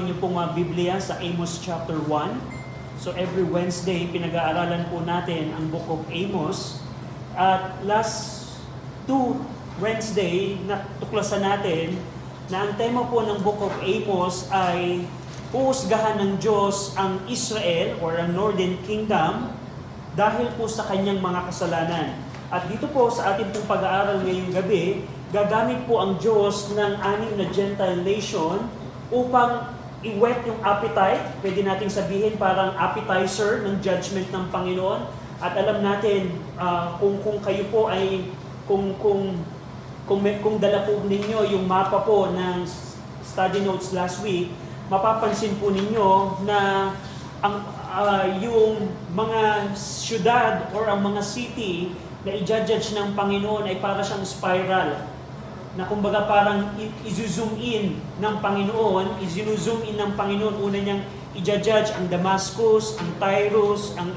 ang inyong pong mga Biblia sa Amos chapter 1. So every Wednesday, pinag-aaralan po natin ang Book of Amos. At last 2 Wednesday, natuklasan natin na ang tema po ng Book of Amos ay huhusgahan ng Diyos ang Israel or ang Northern Kingdom dahil po sa kanyang mga kasalanan. At dito po sa ating pong pag-aaral ngayong gabi, gagamit po ang Diyos ng 6 na Gentile nation upang i-whet yung appetite. Pwede nating sabihin parang appetizer ng judgment ng Panginoon. At alam natin, kung kayo po ay, kung dala po ninyo yung mapa po ng study notes last week, mapapansin po ninyo na yung mga syudad or ang mga city na i-judge ng Panginoon ay para siyang spiral. Na kumbaga parang i-zoom in ng Panginoon, i-zoom in ng Panginoon, una niyang i-judge ang Damascus, ang Tyrus, ang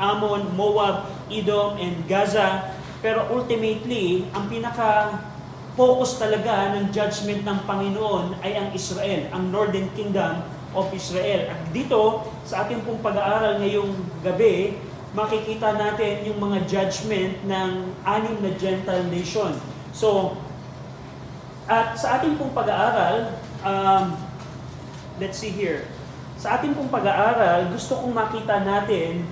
Ammon, Moab, Edom, and Gaza. Pero ultimately, ang pinaka-focus talaga ng judgment ng Panginoon ay ang Israel, ang Northern Kingdom of Israel. At dito, sa ating pong pag-aaral ngayong gabi, makikita natin yung mga judgment ng 6 na Gentile nation. So, at sa ating pong pag-aaral, let's see here. Sa ating pong pag-aaral, gusto kong makita natin,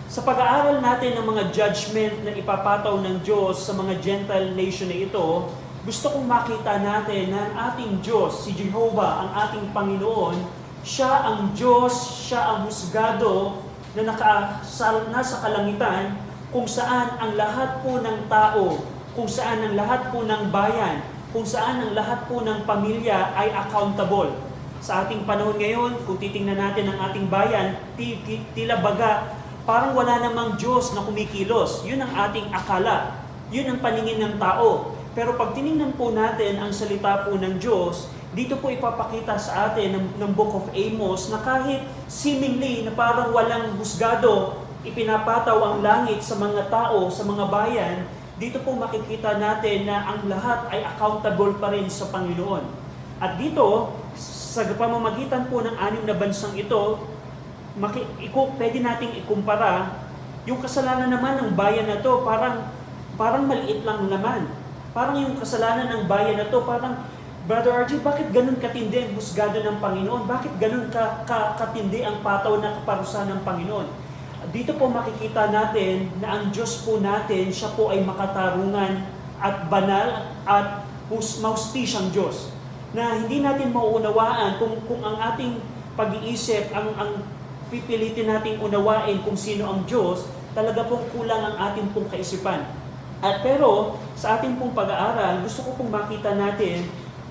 sa pag-aaral natin ng mga judgment na ipapataw ng Diyos sa mga Gentile nation na ito, gusto kong makita natin na ang ating Diyos, si Jehovah, ang ating Panginoon, siya ang Diyos, siya ang husgado na nasa kalangitan, kung saan ang lahat po ng tao, kung saan ang lahat po ng bayan, kung saan ang lahat po ng pamilya ay accountable. Sa ating panahon ngayon, kung titingnan natin ang ating bayan, tila baga, parang wala namang Diyos na kumikilos. Yun ang ating akala. Yun ang paningin ng tao. Pero pag tinignan po natin ang salita po ng Diyos, dito po ipapakita sa atin ng Book of Amos na kahit seemingly na parang walang husgado, ipinapataw ang langit sa mga tao, sa mga bayan, dito po makikita natin na ang lahat ay accountable pa rin sa Panginoon. At dito, sa pamamagitan po ng 6 na bansang ito, pwede nating ikumpara yung kasalanan naman ng bayan na to, parang maliit lang naman. Parang yung kasalanan ng bayan na to, parang, Brother RJ, bakit ganun katindi ang husgado ng Panginoon? Bakit ganun katindi ang pataw na kaparusahan ng Panginoon? Dito po makikita natin na ang Diyos po natin, siya po ay makatarungan at banal at maustisyang Diyos. Na hindi natin mauunawaan kung ang ating pag-iisip, ang pipilitin nating unawain kung sino ang Diyos, talaga pong kulang ang ating pong kaisipan. Pero sa ating pong pag-aaral, gusto ko pong makita natin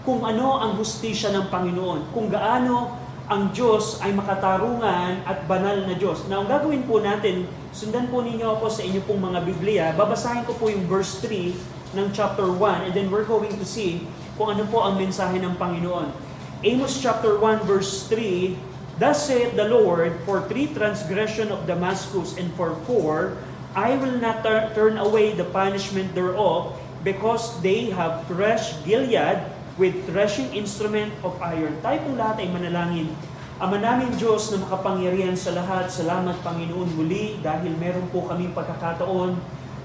kung ano ang hustisya ng Panginoon, kung gaano ang Diyos ay makatarungan at banal na Diyos. Now, ang gagawin po natin, sundan po ninyo ako sa inyo pong mga Biblia, babasahin ko po yung verse 3 ng chapter 1, and then we're going to see kung ano po ang mensahe ng Panginoon. Amos chapter 1 verse 3, Thus saith the Lord, for 3 transgression of Damascus, and for 4, I will not turn away the punishment thereof, because they have threshed Gilead with threshing instrument of iron. Tayo pong lahat ay manalangin. Ama namin Diyos na makapangyarihan sa lahat, salamat Panginoon muli dahil meron po kaming pagkakataon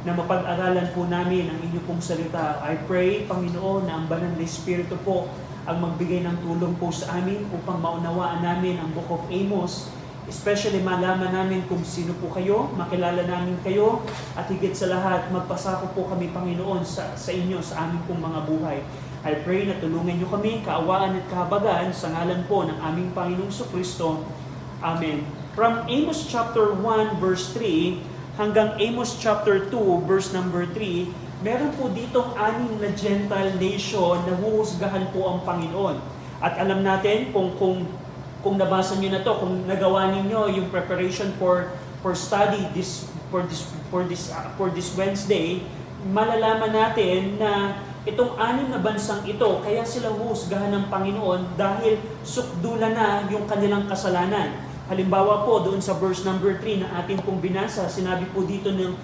na mapag-aralan po namin ang inyong pong salita. I pray, Panginoon, na ang banal na Espiritu po ang magbigay ng tulong po sa amin upang maunawaan namin ang Book of Amos, especially malaman namin kung sino po kayo, makilala namin kayo, at higit sa lahat, magpasako po kami, Panginoon, sa inyo, sa aming pong mga buhay. I pray na tulungan niyo kami, kaawaan at kahabagan sa ngalan po ng aming Panginoong Kristo. Amen. From Amos chapter 1 verse 3 hanggang Amos chapter 2 verse number 3, meron po ditong 6 na Gentile nation na huhusgahan po ang Panginoon. At alam natin kung nabasa niyo na to, kung nagawa ninyo yung preparation for study for this Wednesday, malalaman natin na itong 6 na bansang ito, kaya sila huhusgahan ng Panginoon dahil sukdulan na yung kanilang kasalanan. Halimbawa po, doon sa verse number 3 na ating pong binasa, sinabi po dito ni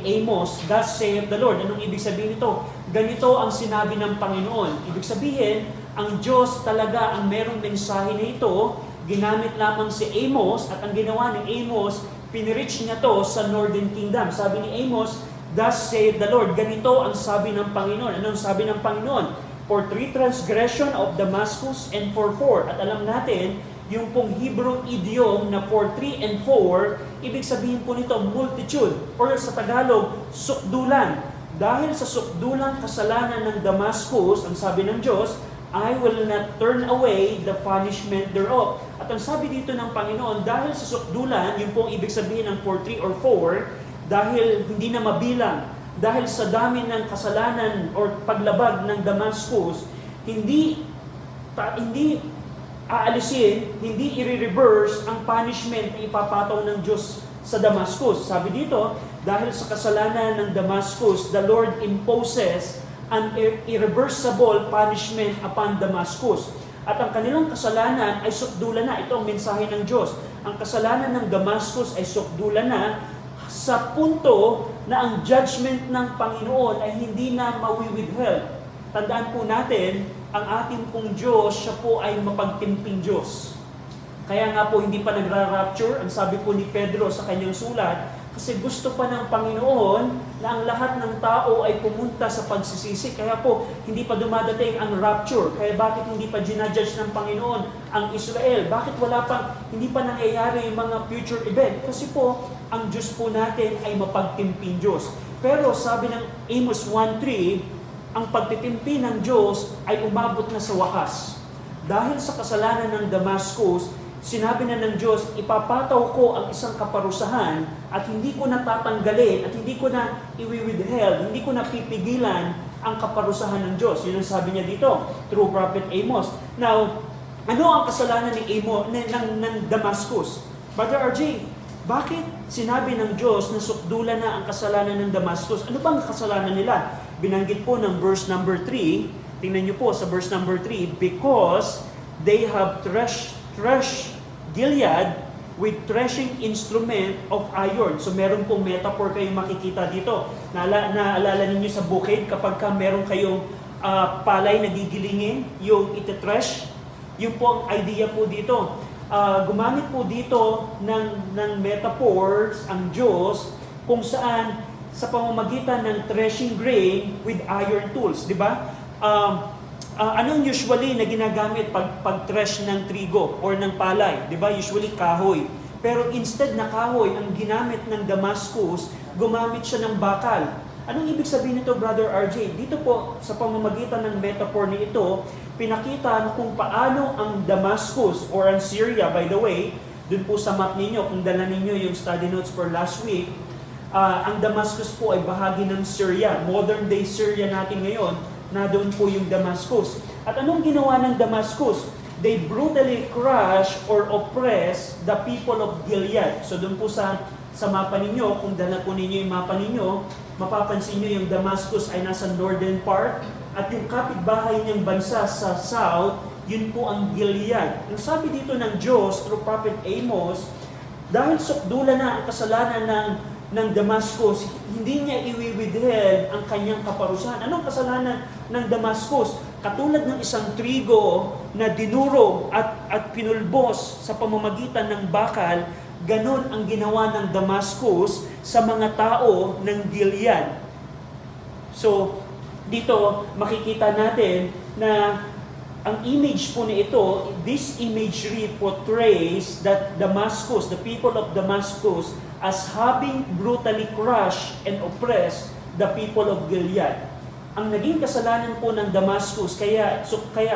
Amos, Thus saith the Lord. Anong ibig sabihin nito? Ganito ang sinabi ng Panginoon. Ibig sabihin, Ang Diyos talaga ang merong mensahe na ito, ginamit lamang si Amos, at ang ginawa ni Amos, pinreach niya to sa Northern Kingdom. Sabi ni Amos, "Thus saith the Lord," ganito ang sabi ng Panginoon. Anong sabi ng Panginoon? "For 3 transgression of Damascus and for 4." At alam natin, yung pong Hebrew idiom na for 3 and 4, ibig sabihin po nito multitude, or sa Tagalog, sukdulan. Dahil sa sukdulang kasalanan ng Damascus, ang sabi ng Diyos, "I will not turn away the punishment thereof." At ang sabi dito ng Panginoon, dahil sa sukdulan, yung pong ibig sabihin ng 4, 3 or 4, dahil hindi na mabilang, dahil sa dami ng kasalanan or paglabag ng Damascus, hindi aalisin, hindi i-reverse ang punishment na ipapataw ng Diyos sa Damascus. Sabi dito, dahil sa kasalanan ng Damascus, the Lord imposes an irreversible punishment upon Damascus. At ang kanilang kasalanan ay sukdulan na. Ito ang mensahe ng Diyos. Ang kasalanan ng Damascus ay sukdulan na sa punto na ang judgment ng Panginoon ay hindi na mawiwithheld. Tandaan po natin, ang ating pong Diyos, siya po ay mapagtimping Diyos. Kaya nga po hindi pa nagra-rapture, ang sabi po ni Pedro sa kanyang sulat, kasi gusto pa ng Panginoon na ang lahat ng tao ay pumunta sa pagsisisi. Kaya po, hindi pa dumadating ang rapture. Kaya bakit hindi pa ginajudge ng Panginoon ang Israel? Bakit hindi pa nangyayari yung mga future event? Kasi po, ang Diyos po natin ay mapagtimping Diyos. Pero sabi ng Amos 1:3, ang pagtitimpi ng Diyos ay umabot na sa wakas. Dahil sa kasalanan ng Damascus, sinabi na ng Diyos, ipapataw ko ang isang kaparusahan at hindi ko na tatanggalin at hindi ko na iwi-withheld, hindi ko na pipigilan ang kaparusahan ng Diyos. Yun ang sabi niya dito, through Prophet Amos. Now, ano ang kasalanan ni Amos, ng Damascus? Brother RJ, bakit sinabi ng Diyos na sukdulan na ang kasalanan ng Damascus? Ano bang kasalanan nila? Binanggit po ng verse number 3, tingnan niyo po sa verse number 3, because they have threshed Gilead with threshing instrument of iron. So meron pong metaphor kayong makikita dito. Naalala ninyo sa bukid kapag meron kayong palay na gigilingin, yung iti-thresh, yung po ang idea po dito. Gumamit po dito ng metaphors ang Diyos kung saan sa pamamagitan ng threshing grain with iron tools, di ba? Anong usually na ginagamit pag-thresh ng trigo or ng palay? Di ba? Usually kahoy. Pero instead na kahoy, ang ginamit ng Damascus, gumamit siya ng bakal. Anong ibig sabihin nito, Brother RJ? Dito po, sa pamamagitan ng metaphor ni ito, pinakita kung paano ang Damascus or ang Syria, by the way, dun po sa map ninyo, kung dala ninyo yung study notes for last week, ang Damascus po ay bahagi ng Syria. Modern day Syria natin ngayon, na doon po yung Damascus. At anong ginawa ng Damascus? They brutally crush or oppress the people of Gilead. So doon po sa mapa ninyo, kung dala po ninyo yung mapa ninyo, mapapansin nyo yung Damascus ay nasa northern part at yung kapitbahay niyang bansa sa south, yun po ang Gilead. Ang sabi dito ng Diyos through Prophet Amos, dahil sukdulan na ang kasalanan ng Damascus, hindi niya iwi-withheld ang kanyang kaparusahan. Anong kasalanan ng Damascus? Katulad ng isang trigo na dinurog at pinulbos sa pamamagitan ng bakal, ganon ang ginawa ng Damascus sa mga tao ng Gilead. So, dito makikita natin na ang image po na ito, this imagery portrays that Damascus, the people of Damascus, as having brutally crushed and oppressed the people of Gilead. Ang naging kasalanan po ng Damascus, kaya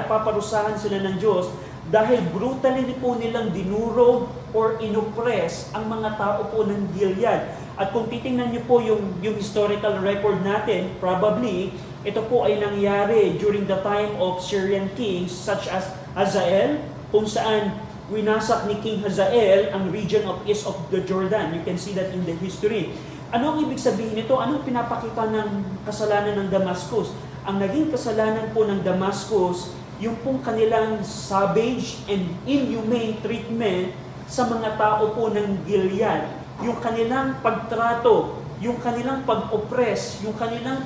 paparusahan sila ng Diyos dahil brutally po nilang dinurog or inoppress ang mga tao po ng Gilead. At kung titingnan niyo po yung historical record natin, probably ito po ay nangyari during the time of Syrian kings such as Hazael, kung saan winasak ni King Hazael ang region of east of the Jordan. You can see that in the history. Ano ang ibig sabihin nito? Anong pinapakita ng kasalanan ng Damascus? Ang naging kasalanan po ng Damascus, yung pong kanilang savage and inhumane treatment sa mga tao po ng Gilead. Yung kanilang pagtrato, yung kanilang pag-oppress, yung kanilang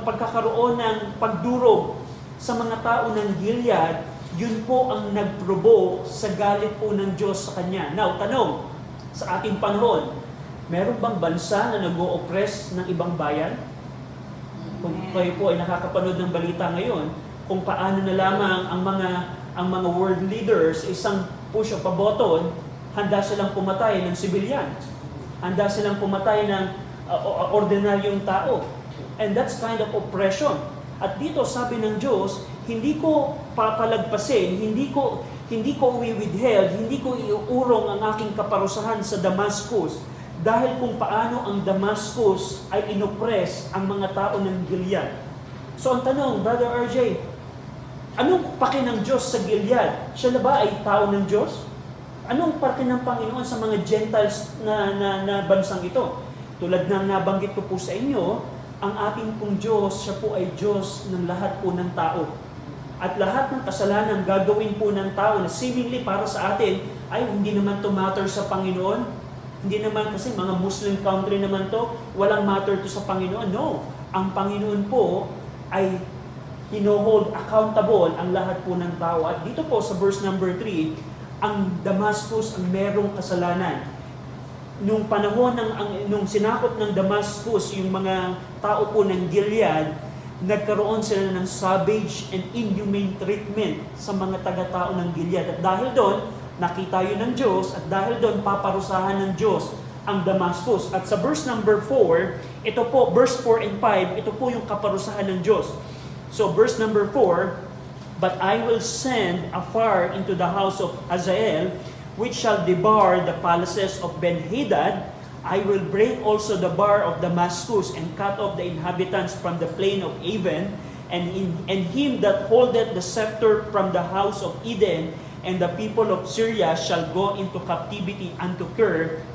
pagkakaroon ng pagdurog sa mga tao ng Gilead, yun po ang nag-provoke sa galit po ng Diyos sa kanya. Now, tanong, sa ating panahon, meron bang bansa na nag-o-oppress ng ibang bayan? Kung kayo po ay nakakapanood ng balita ngayon, kung paano na lamang ang mga world leaders, isang push of a button, handa silang pumatay ng sibilyan. Handa silang pumatay ng ordinaryong tao. And that's kind of oppression. At dito sabi ng Diyos, hindi ko papalagpasin, hindi ko i-withheld, hindi ko iuurong ang aking kaparusahan sa Damascus dahil kung paano ang Damascus ay inoppress ang mga tao ng Gilead. So ang tanong, Brother RJ, anong paki ng Diyos sa Gilead? Siya na ba ay tao ng Diyos? Anong paki ng Panginoon sa mga Gentiles na bansang ito? Tulad ng nabanggit ko po sa inyo, ang ating pong Diyos, siya po ay Diyos ng lahat po ng tao. At lahat ng kasalanan gagawin po ng tao na seemingly para sa atin, ay hindi naman to matter sa Panginoon. Hindi naman kasi mga Muslim country naman to, walang matter to sa Panginoon. No, ang Panginoon po ay hino-hold accountable ang lahat po ng tao. At dito po sa verse number 3, ang Damascus ang merong kasalanan. Nung panahon nung sinakop ng Damascus yung mga tao po ng Gilead, nagkaroon sila ng savage and inhumane treatment sa mga taga-tao ng Gilead. At dahil doon, nakita yun ng Diyos, at dahil doon, paparusahan ng Diyos ang Damascus. At sa verse number 4, ito po, verse 4 and 5, ito po yung kaparusahan ng Diyos. So verse number 4, "But I will send afar into the house of Hazael, which shall debar the palaces of Ben-Hadad. I will break also the bar of Damascus, and cut off the inhabitants from the plain of Aven, and him that holdeth the scepter from the house of Eden, and the people of Syria shall go into captivity unto Kir,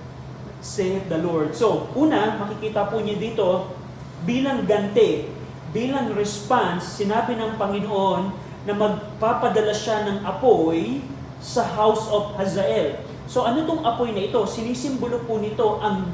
saith the Lord." So, una, makikita po niyo dito, bilang ganti, bilang response, sinabi ng Panginoon na magpapadala siya ng apoy sa house of Hazael. So ano itong apoy na ito? Sinisimbolo po nito ang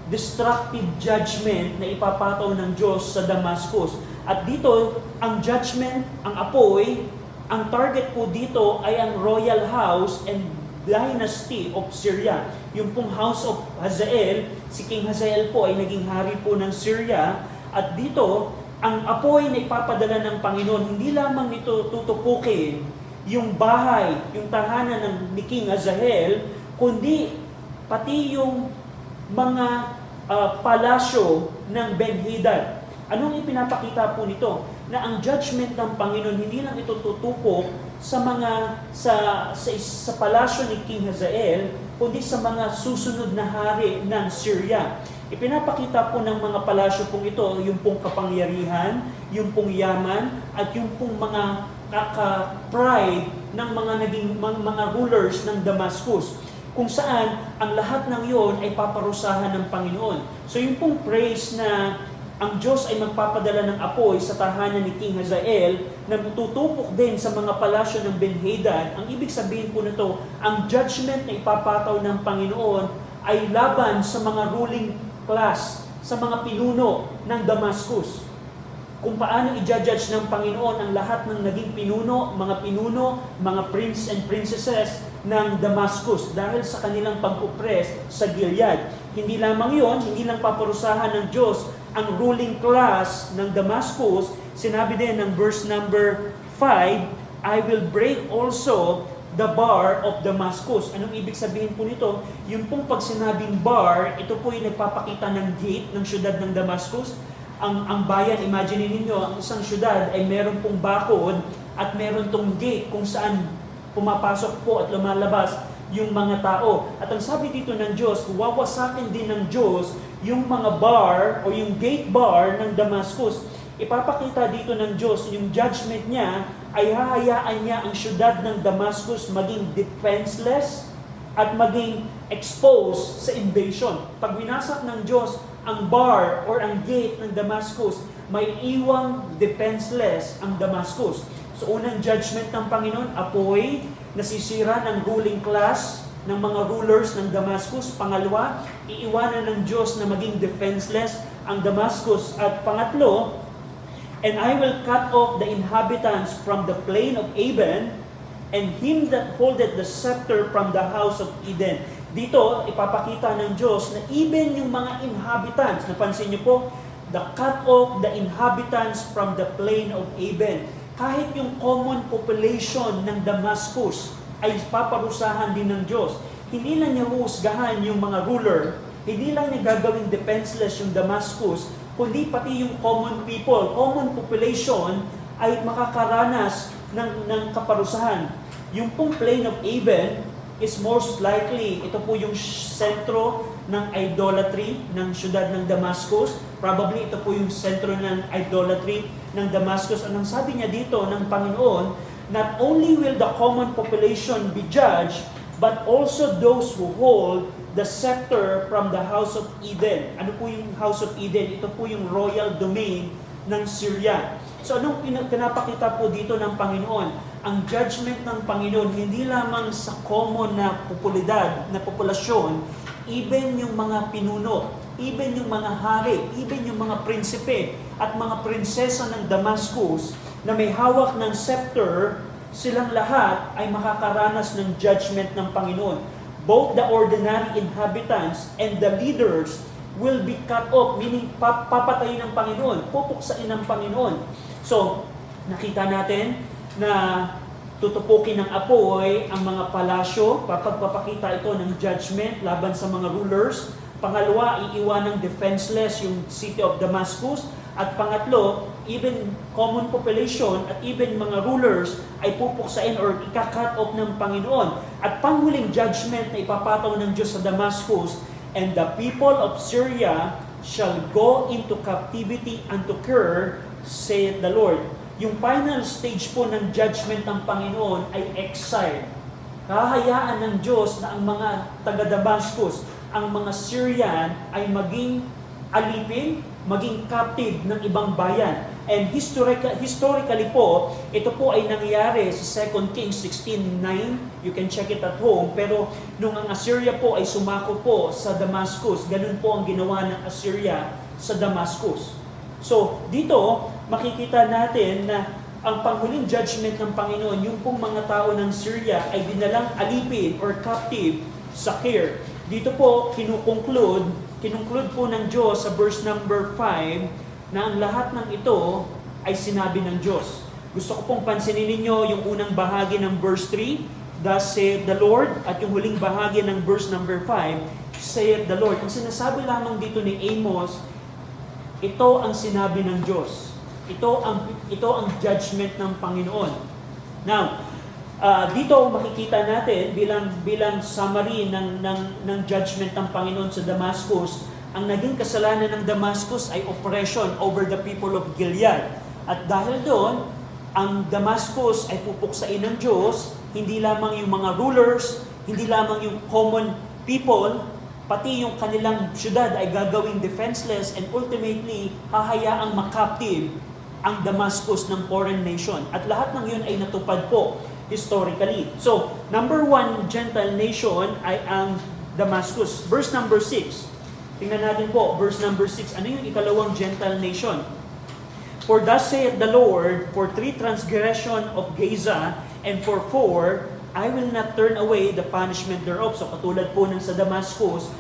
destructive judgment na ipapataw ng Diyos sa Damascus. At dito, ang judgment, ang apoy, ang target po dito ay ang royal house and dynasty of Syria. Yung pong house of Hazael, si King Hazael po ay naging hari po ng Syria. At dito, ang apoy na ipapadala ng Panginoon, hindi lamang nito tutupukin yung bahay, yung tahanan ni King Hazael, kundi pati yung mga palasyo ng Ben-Hadad. Anong ipinapakita po nito? Na ang judgment ng Panginoon, hindi lang ito tutupok sa palasyo ni King Hazael, kundi sa mga susunod na hari ng Syria. Ipinapakita po ng mga palasyo pong ito, yung pong kapangyarihan, yung pong yaman, at yung pong mga pride ng mga rulers ng Damascus, kung saan ang lahat ng yon ay paparusahan ng Panginoon. So yung pong praise na ang Diyos ay magpapadala ng apoy sa tahanan ni King Hazael na tutupok din sa mga palasyo ng Ben-Hadad, ang ibig sabihin po nito, ang judgment na ipapataw ng Panginoon ay laban sa mga ruling class, sa mga pinuno ng Damascus. Kung paano i-judge ng Panginoon ang lahat ng naging pinuno, mga prince and princesses ng Damascus dahil sa kanilang pag-oppress sa Gilead. Hindi lamang yon, hindi lang paparusahan ng Diyos ang ruling class ng Damascus. Sinabi din ng verse number 5, "I will break also the bar of Damascus." Anong ibig sabihin po nito? Yung pong pag sinabing bar, ito po yung nagpapakita ng gate ng syudad ng Damascus. Ang bayan, imagine ninyo, ang isang syudad ay meron pong bakod at meron tong gate kung saan pumapasok po at lumalabas yung mga tao. At ang sabi dito ng Diyos, wawasakin din ng Diyos yung mga bar o yung gate bar ng Damascus. Ipapakita dito ng Diyos yung judgment niya ay hahayaan niya ang syudad ng Damascus maging defenseless at maging exposed sa invasion. Pag winasak ng Diyos ang bar or ang gate ng Damascus, may iwang defenseless ang Damascus. So unang judgment ng Panginoon, apoy, nasisira ng ruling class ng mga rulers ng Damascus. Pangalawa, iiwanan ng Diyos na maging defenseless ang Damascus. At pangatlo, And I will cut off the inhabitants from the plain of Aben, and him that holdeth the scepter from the house of Eden. Dito, ipapakita ng Diyos na even yung mga inhabitants, napansin niyo po, the cut off the inhabitants from the plain of Aben. Kahit yung common population ng Damascus ay paparusahan din ng Diyos. Hindi lang niya huhusgahan yung mga ruler, hindi lang niya gagawing defenseless yung Damascus, kundi pati yung common people, common population ay makakaranas ng kaparusahan. Yung pong plain of Aben is most likely, ito po yung sentro ng idolatry ng syudad ng Damascus. Probably ito po yung sentro ng idolatry ng Damascus. Anong sabi niya dito ng Panginoon, not only will the common population be judged, but also those who hold the scepter from the house of Eden. Ano po yung house of Eden? Ito po yung royal domain ng Syria. So anong pinapakita po dito ng Panginoon? Ang judgment ng Panginoon hindi lamang sa common na populasyon, even yung mga pinuno, even yung mga hari, even yung mga prinsipe at mga prinsesa ng Damascus na may hawak ng scepter, silang lahat ay makakaranas ng judgment ng Panginoon. Both the ordinary inhabitants and the leaders will be cut off, meaning papatayin ng Panginoon, pupuksain ng Panginoon. So, nakita natin na tutupukin ng apoy ang mga palasyo, papagpapakita ito ng judgment laban sa mga rulers. Pangalawa, iiwanang defenseless yung city of Damascus. At pangatlo, even common population at even mga rulers ay pupuksain or ika-cut off ng Panginoon. At panghuling judgment na ipapataw ng Diyos sa Damascus, and the people of Syria shall go into captivity unto Kir, saith the Lord. Yung final stage po ng judgment ng Panginoon ay exile. Hahayaan ng Diyos na ang mga taga-Damascus, ang mga Syrian ay maging alipin, maging captive ng ibang bayan. And historically po, ito po ay nangyari sa 2 Kings 16:9. You can check it at home. Pero nung ang Assyria po ay sumako po sa Damascus, ganun po ang ginawa ng Assyria sa Damascus. So, dito, makikita natin na ang panghuling judgment ng Panginoon, yung pong mga tao ng Syria ay dinalang alipin or captive sa Kir. Dito po, kinukonclude po ng Diyos sa verse number 5 na ang lahat ng ito ay sinabi ng Diyos. Gusto ko pong pansinin ninyo yung unang bahagi ng verse 3, thus saith the Lord, at yung huling bahagi ng verse number 5, saith the Lord. Ang sinasabi lamang dito ni Amos, ito ang sinabi ng Diyos. Ito ang judgment ng Panginoon. Now, dito makikita natin bilang summary ng judgment ng Panginoon sa Damascus, ang naging kasalanan ng Damascus ay oppression over the people of Gilead. At dahil doon, ang Damascus ay pupuksain ng Diyos, hindi lamang yung mga rulers, hindi lamang yung common people, pati yung kanilang syudad ay gagawing defenseless and ultimately hahayaang makaptive ang Damascus ng foreign nation. At lahat ng yun ay natupad po historically. So, number 1 Gentile nation ay ang Damascus. Verse number 6. Tingnan natin po, verse number 6. Ano yung ikalawang Gentile nation? For thus saith the Lord, for 3 transgression of Gaza, and for 4, I will not turn away the punishment thereof. So katulad po ng sa Damascus,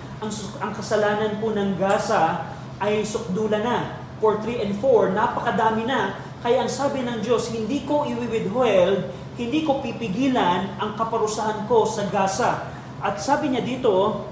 ang kasalanan po ng Gaza ay sukdula na. For 3 and 4, napakadami na. Kaya ang sabi ng Diyos, hindi ko i-withhold, hindi ko pipigilan ang kaparusahan ko sa Gaza. At sabi niya dito,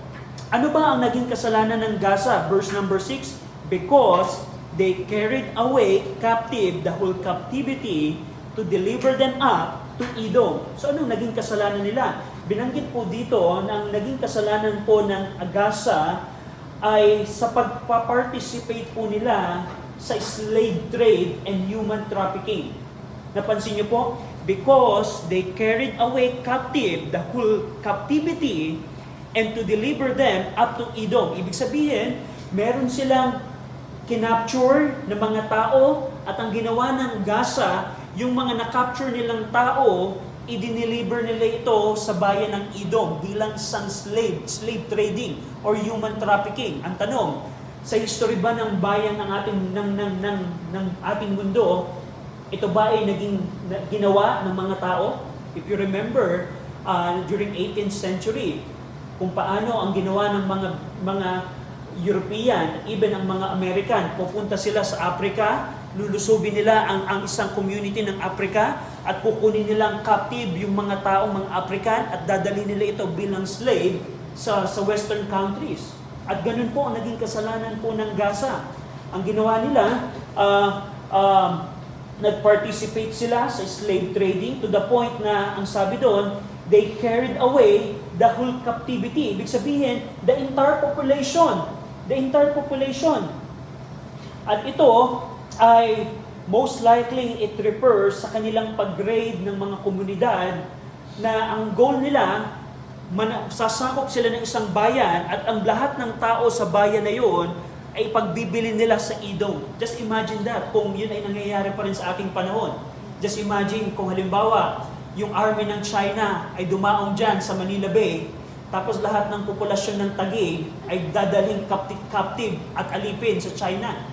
ano ba ang naging kasalanan ng Gaza? Verse number 6, because they carried away captive the whole captivity to deliver them up to Edom. So anong naging kasalanan nila? Binanggit po dito na ang naging kasalanan po ng Gaza ay sa pagpa-participate po nila sa slave trade and human trafficking. Napansin niyo po? Because they carried away captive the whole captivity and to deliver them up to Edom. Ibig sabihin, meron silang kinapture ng mga tao at ang ginawa ng Gaza, yung mga na-capture nilang tao, i-deliver nila ito sa bayan ng Edom bilang isang slave trading or human trafficking. Ang tanong, Sa history ba ng bayan ng ating mundo, ito ba ay naging ginawa ng mga tao? If you remember, during 18th century, kung paano ang ginawa ng mga European, even ang mga American, pupunta sila sa Africa, lulusubin nila ang isang community ng Africa at kukunin nilang captive yung mga taong mga African at dadalhin nila ito bilang slave sa western countries. At ganun po ang naging kasalanan po ng Gaza. Ang ginawa nila, nag-participate sila sa slave trading to the point na, ang sabi doon, they carried away the whole captivity. Ibig sabihin, the entire population. The entire population. At ito ay most likely it refers sa kanilang pag-grade ng mga komunidad na ang goal nila, sasakop sila ng isang bayan at ang lahat ng tao sa bayan na yun ay pagbibili nila sa Edom. Just imagine that, kung yun ay nangyayari pa rin sa ating panahon. Just imagine kung halimbawa, yung army ng China ay dumaong dyan sa Manila Bay, tapos lahat ng populasyon ng Taguig ay dadaling captive at alipin sa China.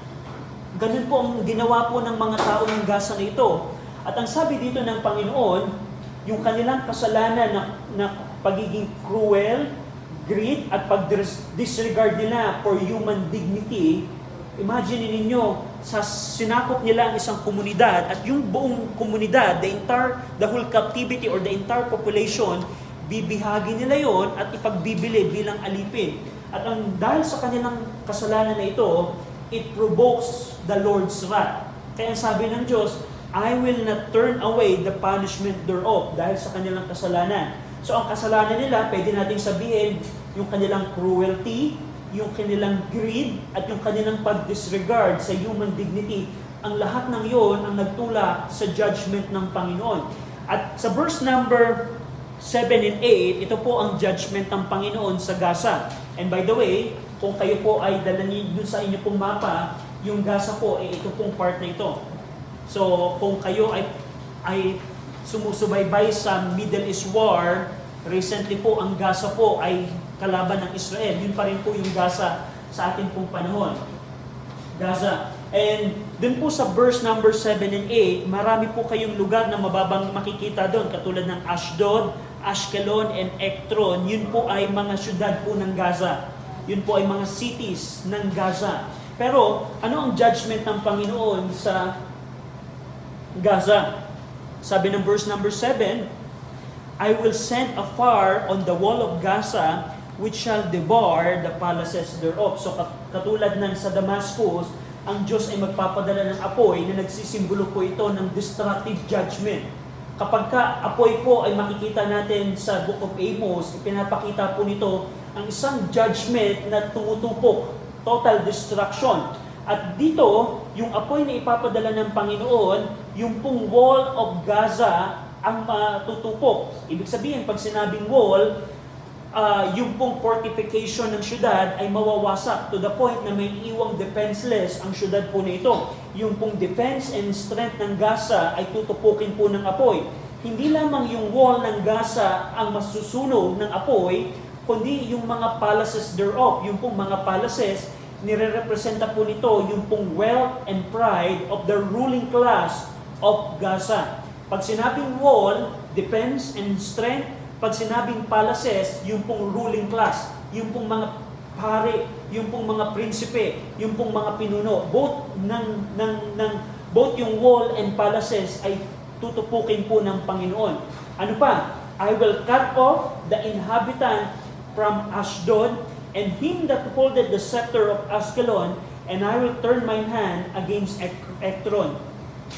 Ganun po ang ginawa po ng mga tao ng Gaza na ito. At ang sabi dito ng Panginoon, yung kanilang kasalanan na pagiging cruel, greed, at pag-disregard nila for human dignity, imagine ninyo, sinakop nila ang isang komunidad at yung buong komunidad, the whole captivity or the entire population, bibihagi nila yon at ipagbibili bilang alipin. At dahil sa kanilang kasalanan na ito, it provokes the Lord's wrath. Kaya sabi ng Diyos, I will not turn away the punishment thereof dahil sa kanilang kasalanan. So ang kasalanan nila, pwede nating sabihin, yung kanilang cruelty, yung kanilang greed, at yung kanilang pag-disregard sa human dignity, ang lahat ng yon ang nagtula sa judgment ng Panginoon. At sa verse number 7 and 8, ito po ang judgment ng Panginoon sa Gaza. And by the way, kung kayo po ay dalanin dun sa inyo pong mapa, yung Gaza po, ito pong part na ito. So kung kayo ay sumusubaybay sa Middle East War, recently po ang Gaza po ay kalaban ng Israel. Yun pa rin po yung Gaza sa ating pong panahon. Gaza. And dun po sa verse number 7 and 8, marami po kayong lugar na mababang makikita doon, katulad ng Ashdod, Ashkelon, and Ekron. Yun po ay mga syudad po ng Gaza. Yun po ay mga cities ng Gaza. Pero ano ang judgment ng Panginoon sa Gaza? Sabi ng verse number 7, I will send a fire on the wall of Gaza, which shall devour the palaces thereof. So katulad ng sa Damascus, ang Diyos ay magpapadala ng apoy na nagsisimbolo po ito ng destructive judgment. Kapag apoy po ay makikita natin sa Book of Amos, ipinapakita po nito ang isang judgment na tumutupok, total destruction. At dito, yung apoy na ipapadala ng Panginoon, yung pong wall of Gaza ang matutupok. Ibig sabihin, pag sinabing wall, yung pong fortification ng syudad ay mawawasak to the point na may iwang defenseless ang syudad po na ito. Yung pong defense and strength ng Gaza ay tutupukin po ng apoy. Hindi lamang yung wall ng Gaza ang masusunog ng apoy, kundi yung mga palaces thereof. Yung pong mga palaces, nire-representa po nito yung pong wealth and pride of the ruling class of Gaza. Pag sinabing wall, defense and strength. Pag sinabing palaces, yung pong ruling class, yung pong mga pare, yung pong mga prinsipe, yung pong mga pinuno. Both yung wall and palaces ay tutupukin po ng Panginoon. Ano pa? I will cut off the inhabitant from Ashdod, and him that holdeth the scepter of Ashkelon, and I will turn mine hand against Ekron.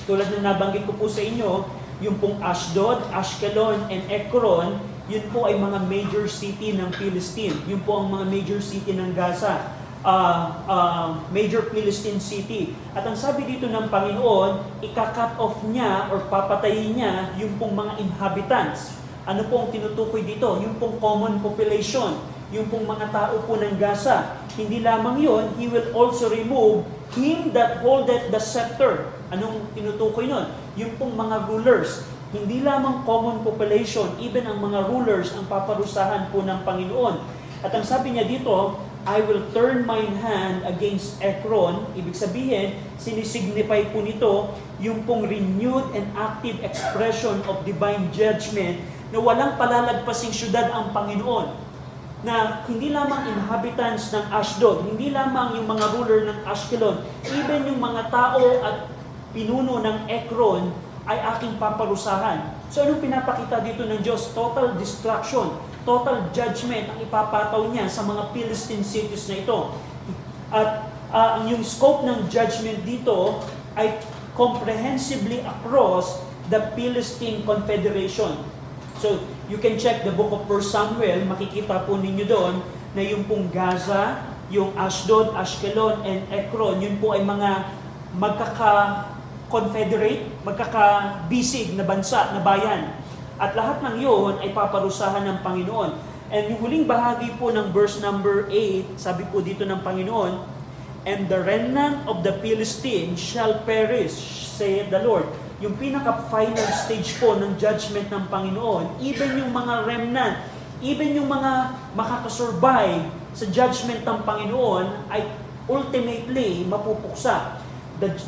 Tulad na nabanggit ko po sa inyo, yung pong Ashdod, Ashkelon, and Ekron, yun po ay mga major city ng Philistine. Yun po ang mga major city ng Gaza. Major Philistine city. At ang sabi dito ng Panginoon, ika-cut off niya or papatayin niya yung pong mga inhabitants. Ano pong tinutukoy dito? Yung pong common population. Yung pong mga tao po ng Gaza. Hindi lamang yun, He will also remove him that holdeth the scepter. Anong tinutukoy nun? Yung pong mga rulers. Hindi lamang common population, even ang mga rulers ang paparusahan po ng Panginoon. At ang sabi niya dito, I will turn mine hand against Ekron. Ibig sabihin, sinisignify po nito yung pong renewed and active expression of divine judgment na walang palalagpasing syudad ang Panginoon. Na hindi lamang inhabitants ng Ashdod, hindi lamang yung mga ruler ng Ashkelon, even yung mga tao at pinuno ng Ekron ay aking paparusahan. So anong pinapakita dito ng Diyos? Total destruction, total judgment ang ipapataw niya sa mga Philistine cities na ito. At yung scope ng judgment dito ay comprehensively across the Philistine Confederation. So, you can check the book of 1 Samuel, makikita po ninyo doon na yung pong Gaza, yung Ashdod, Ashkelon, and Ekron, yun po ay mga magkaka-confederate, magkakabisig na bansa, na bayan. At lahat ng yun ay paparusahan ng Panginoon. And yung huling bahagi po ng verse number 8, sabi po dito ng Panginoon, "And the remnant of the Philistines shall perish, saith the Lord." Yung pinaka-final stage po ng judgment ng Panginoon, even yung mga remnant, even yung mga makakasurvive sa judgment ng Panginoon ay ultimately mapupuksa.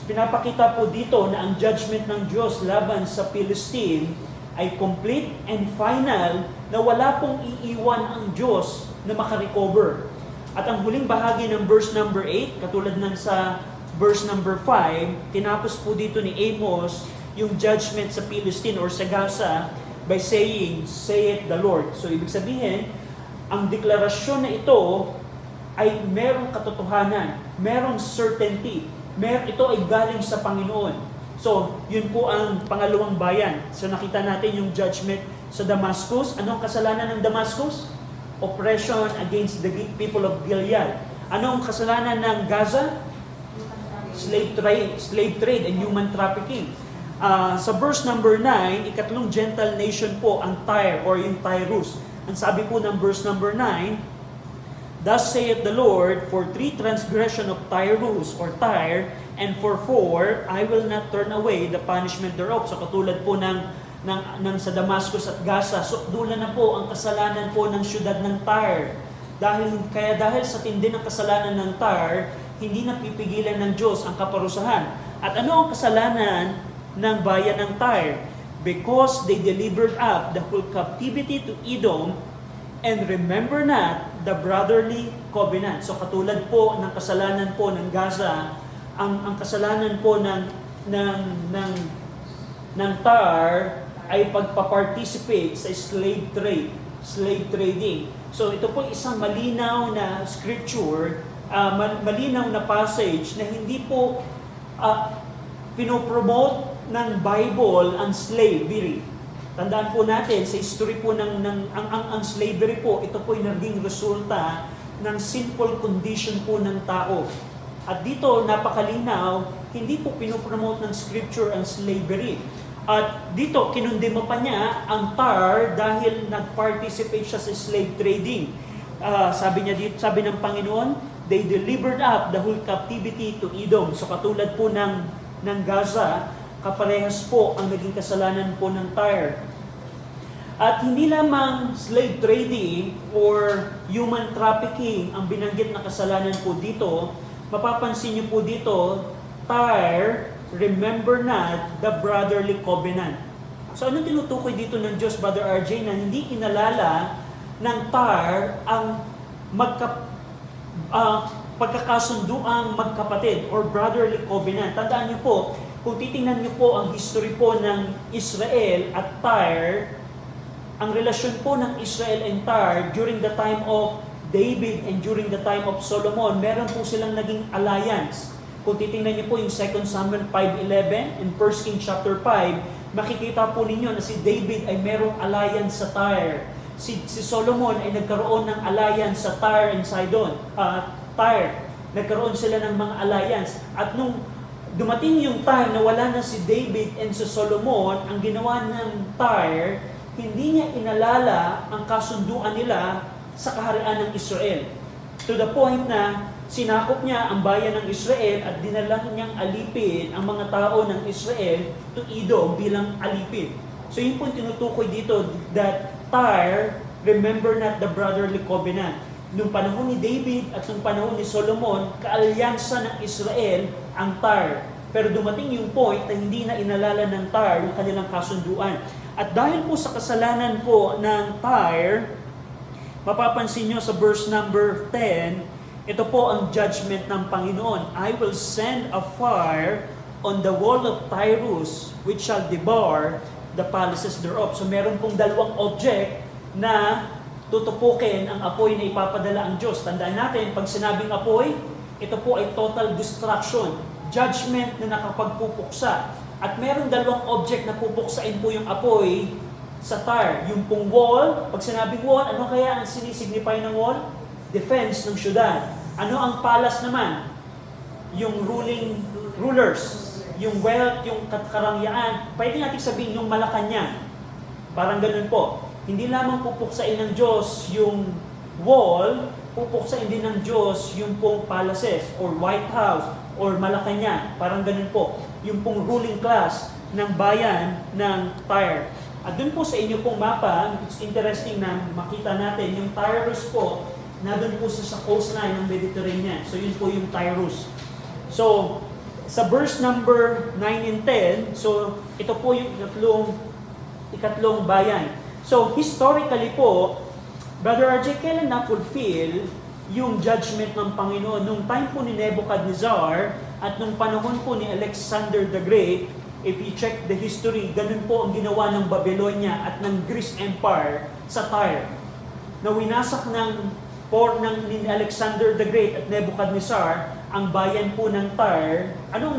Pinapakita po dito na ang judgment ng Diyos laban sa Philistine ay complete and final na wala pong iiwan ang Diyos na makarecover. At ang huling bahagi ng verse number 8, katulad ng sa verse number 5, tinapos po dito ni Amos yung judgment sa Philistine or sa Gaza by saying, "Saith the Lord." So ibig sabihin, ang deklarasyon na ito ay merong katotohanan, merong certainty, ito ay galing sa Panginoon. So, yun po ang pangalawang bayan. So nakita natin yung judgment sa Damascus. Anong kasalanan ng Damascus? Oppression against the people of Gilead. Anong kasalanan ng Gaza? Slave trade and human trafficking. Sa verse number 9, ikatlong Gentile nation po ang Tyre or yung Tyrus. Ang sabi po ng verse number 9, "Thus saith the Lord, for 3 transgression of Tyrus or Tyre, and for 4, I will not turn away the punishment thereof." So katulad po ng sa Damascus at Gaza, sukdulan na po ang kasalanan po ng syudad ng Tyre. Dahil sa tindi ng kasalanan ng Tyre, hindi na pipigilan ng Diyos ang kaparusahan. At ano ang kasalanan ng bayan ng Tyre? "Because they delivered up the whole captivity to Edom, and remember not the brotherly covenant." So katulad po ng kasalanan po ng Gaza, ang kasalanan po ng Tyre ay pagpa-participate sa slave trading. So ito po isang malinaw na scripture, malinaw na passage na hindi po pinopromote ng Bible ang slavery. Tandaan po natin sa history po ang slavery po, ito po ay naging resulta ng sinful condition po ng tao. At dito napakalinaw, hindi po pinopromote ng scripture ang slavery. At dito kinundema pa niya ang Tyre dahil nag-participate siya sa slave trading. Sabi niya dito, sabi ng Panginoon, "They delivered up the whole captivity to Edom." So katulad po ng Gaza, kaparehas po ang naging kasalanan po ng Tyre. At hindi lamang slave trading or human trafficking ang binanggit na kasalanan po dito, mapapansin niyo po dito, Tyre, remember not the brotherly covenant. So anong tinutukoy dito ng Diyos, Brother RJ, na hindi kinalala ng Tyre ang pagkakasunduang magkapatid or brotherly covenant. Tandaan niyo po, kung titingnan niyo po ang history po ng Israel at Tyre, ang relasyon po ng Israel and Tyre during the time of David and during the time of Solomon, meron po silang naging alliance. Kung titingnan niyo po yung 2 Samuel 5:11 and 1 Kings chapter 5, makikita po ninyo na si David ay merong alliance sa Tyre. Si Solomon ay nagkaroon ng alliance sa Tyre and Sidon. Tyre, nagkaroon sila ng mga alliance. At nung dumating yung time na wala na si David and si Solomon, ang ginawa ng Tyre, hindi niya inalala ang kasunduan nila sa kaharian ng Israel. To the point na sinakop niya ang bayan ng Israel at dinala niyang alipin ang mga tao ng Israel to Edom bilang alipin. So yun po yung tinutukoy dito, that Tyre, remember not the brotherly covenant. Nung panahon ni David at nung panahon ni Solomon, kaalyansa ng Israel ang Tyre. Pero dumating yung point na hindi na inalala ng Tyre yung kanilang kasunduan. At dahil po sa kasalanan po ng Tyre, mapapansin nyo sa verse number 10, ito po ang judgment ng Panginoon. I will send a fire on the wall of Tyrus, which shall devour the palaces thereof. So meron pong dalawang object na tutupukin ang apoy na ipapadala ang Diyos. Tandaan natin, pag sinabing apoy, ito po ay total destruction, judgment na nakapagpupuksa. At meron dalawang object na pupuksain po yung apoy sa Tyre. Yung pong wall, pag sinabing wall, ano kaya ang sinisignify ng wall? Defense ng syudad. Ano ang palace naman? Yung rulers, yung wealth, yung karangyaan. Pwede natin sabihin yung Malacanang. Parang ganun po. Hindi lamang pupuksain ng Diyos yung wall, pupuksain din ng Diyos yung pong palaces or White House or Malacanang. Parang ganun po. Yung pong ruling class ng bayan ng Tyre. At dun po sa inyo pong mapa, it's interesting na makita natin yung Tyrus po, na dun po sa coastline ng Mediterranean. So yun po yung Tyrus. So, sa verse number 9 and 10, so ito po yung ikatlong bayan. So, historically po, Brother RJ, kailan na-fulfill yung judgment ng Panginoon? Nung time po ni Nebuchadnezzar at nung panahon po ni Alexander the Great, if you check the history, ganun po ang ginawa ng Babylonia at ng Greece Empire sa Tyre. Na winasak ni Alexander the Great at Nebuchadnezzar ang bayan po ng Tyre. Ano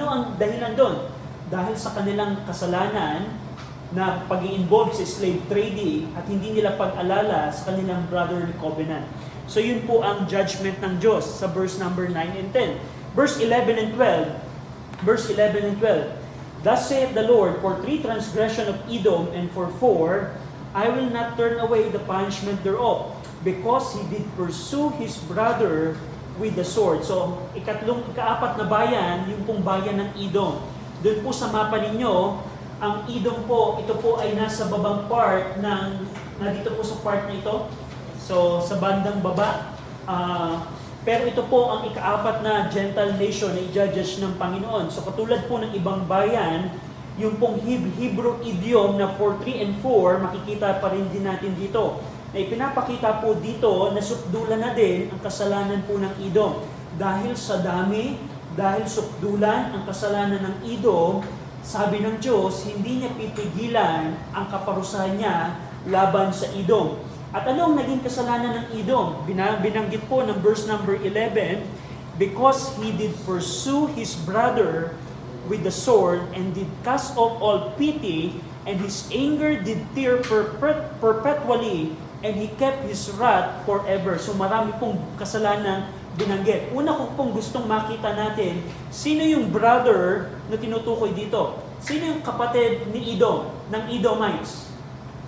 ang dahilan doon? Dahil sa kanilang kasalanan na pag-i-involve sa slave trading at hindi nila pag-alala sa kanilang brotherly covenant. So yun po ang judgment ng Diyos sa verse number 9 and 10. Verse 11 and 12. Verse 11 and 12. Thus saith the Lord, for 3 transgression of Edom, and for 4, I will not turn away the punishment thereof, because he did pursue his brother with the sword. So, ikaapat na bayan, yung pong bayan ng Edom. Doon po sa mapa ninyo, ang Edom po, ito po ay nasa babang part nandito po sa part na ito. So, sa bandang baba. Pero ito po ang ikaapat na Gentile nation na i-judge ng Panginoon. So, katulad po ng ibang bayan, yung pong Hebrew idiom na 4, 3, and 4, makikita pa rin din natin dito. Na ipinapakita po dito na sukdulan na din ang kasalanan po ng Edom. Dahil sa dami, dahil sukdulan ang kasalanan ng Edom, sabi ng Diyos, hindi niya pipigilan ang kaparusahan niya laban sa Edom. At ano ang naging kasalanan ng Edom? Binanggit po ng verse number 11, because he did pursue his brother with the sword, and did cast off all pity, and his anger did tear perpetually, and he kept his wrath forever. So marami pong kasalanan binanggit. Una ko pong gustong makita natin, sino yung brother na tinutukoy dito? Sino yung kapatid ni Edom, ng Edomites?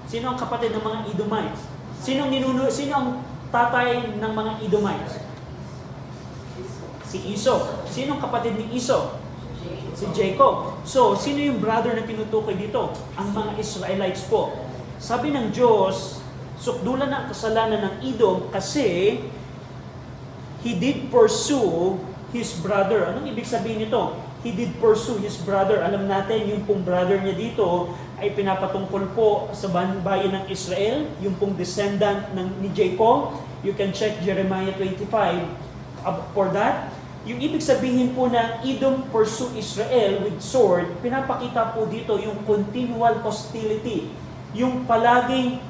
Sino ang kapatid ng mga Edomites? Sino ang tatay ng mga Edomites? Si Esau. Sino ang kapatid ni Esau? Si Jacob. So, sino yung brother na tinutukoy dito? Ang mga Israelites po. Sabi ng Diyos, sukdulan ang kasalanan ng Edom kasi he did pursue his brother. Anong ibig sabihin nito? He did pursue his brother. Alam natin, yung pong brother niya dito ay pinapatungkol po sa bayan ng Israel, yung pong descendant ni Jacob. You can check Jeremiah 25 for that. Yung ibig sabihin po na Edom pursue Israel with sword, pinapakita po dito yung continual hostility. Yung palaging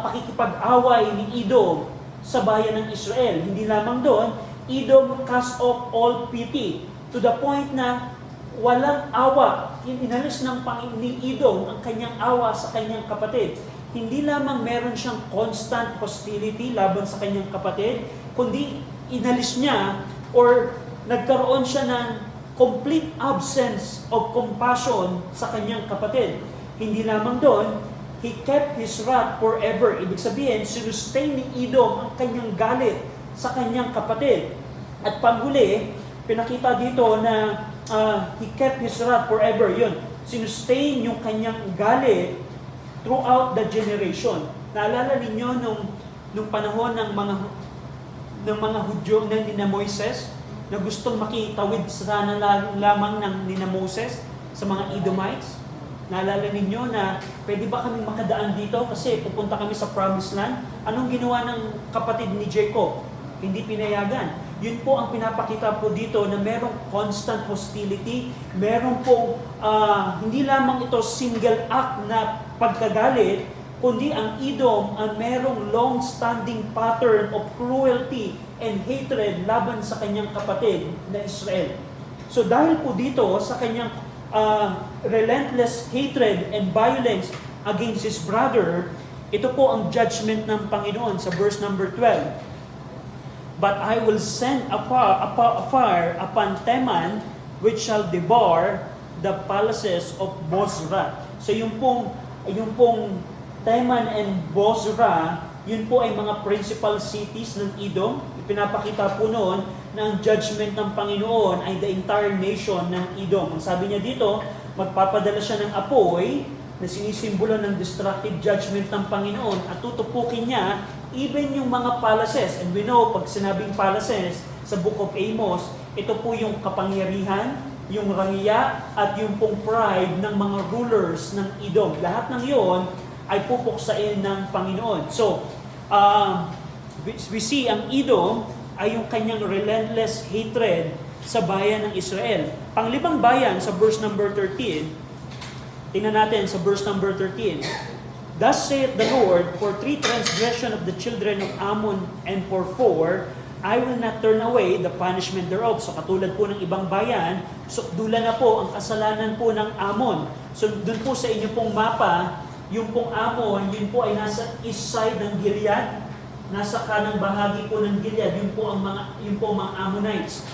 pakikipag-away ni Edom sa bayan ng Israel. Hindi lamang doon, Edom cast off all pity to the point na walang awa. Inalis ng ni Edom ang kanyang awa sa kanyang kapatid. Hindi lamang meron siyang constant hostility laban sa kanyang kapatid, kundi inalis niya or nagkaroon siya ng complete absence of compassion sa kanyang kapatid. Hindi lamang doon, he kept his wrath forever. Ibig sabihin, sinustain ni Edom ang kanyang galit sa kanyang kapatid. At panghuli, pinakita dito na he kept his wrath forever. Yun, sinustain yung kanyang galit throughout the generation. Naalala ninyo nung nung panahon ng mga Hudyo na ni Moises, na gustong makitawid sana lamang ng ni Moses sa mga Edomites. Naalala ninyo na pwede ba kami makadaan dito kasi pupunta kami sa Promised Land? Anong ginawa ng kapatid ni Jacob? Hindi pinayagan. Yun po ang pinapakita po dito na merong constant hostility, merong pong hindi lamang ito single act na pagkagalit, kundi ang Edom ang merong long-standing pattern of cruelty and hatred laban sa kanyang kapatid na Israel. So dahil po dito sa kanyang relentless hatred and violence against his brother, ito po ang judgment ng Panginoon sa verse number 12. But I will send a fire upon Teman, which shall devour the palaces of Bozrah. So yung pong Teman and Bozrah, yun po ay mga principal cities ng Edom. Ipinapakita po noon na ang judgment ng Panginoon ay the entire nation ng Edom. Ang sabi niya dito, magpapadala siya ng apoy na sinisimbolo ng destructive judgment ng Panginoon at tutupukin niya even yung mga palaces. And we know, pag sinabing palaces sa Book of Amos, ito po yung kapangyarihan, yung rangya, at yung pong pride ng mga rulers ng Edom. Lahat ng yon ay pupuksain ng Panginoon. So, we see ang Edom ay yung kanyang relentless hatred sa bayan ng Israel. Panglibang bayan sa verse number 13, tingnan natin sa verse number 13. Thus saith the Lord, for 3 transgression of the children of Ammon, and for 4, I will not turn away the punishment thereof. So katulad po ng ibang bayan, sukdulan na po ang kasalanan po ng Ammon. So dun po sa inyo pong mapa, yung pong Ammon, yun po ay nasa east side ng Gilead, nasa kanang bahagi po ng Gilead, yun po mga Ammonites.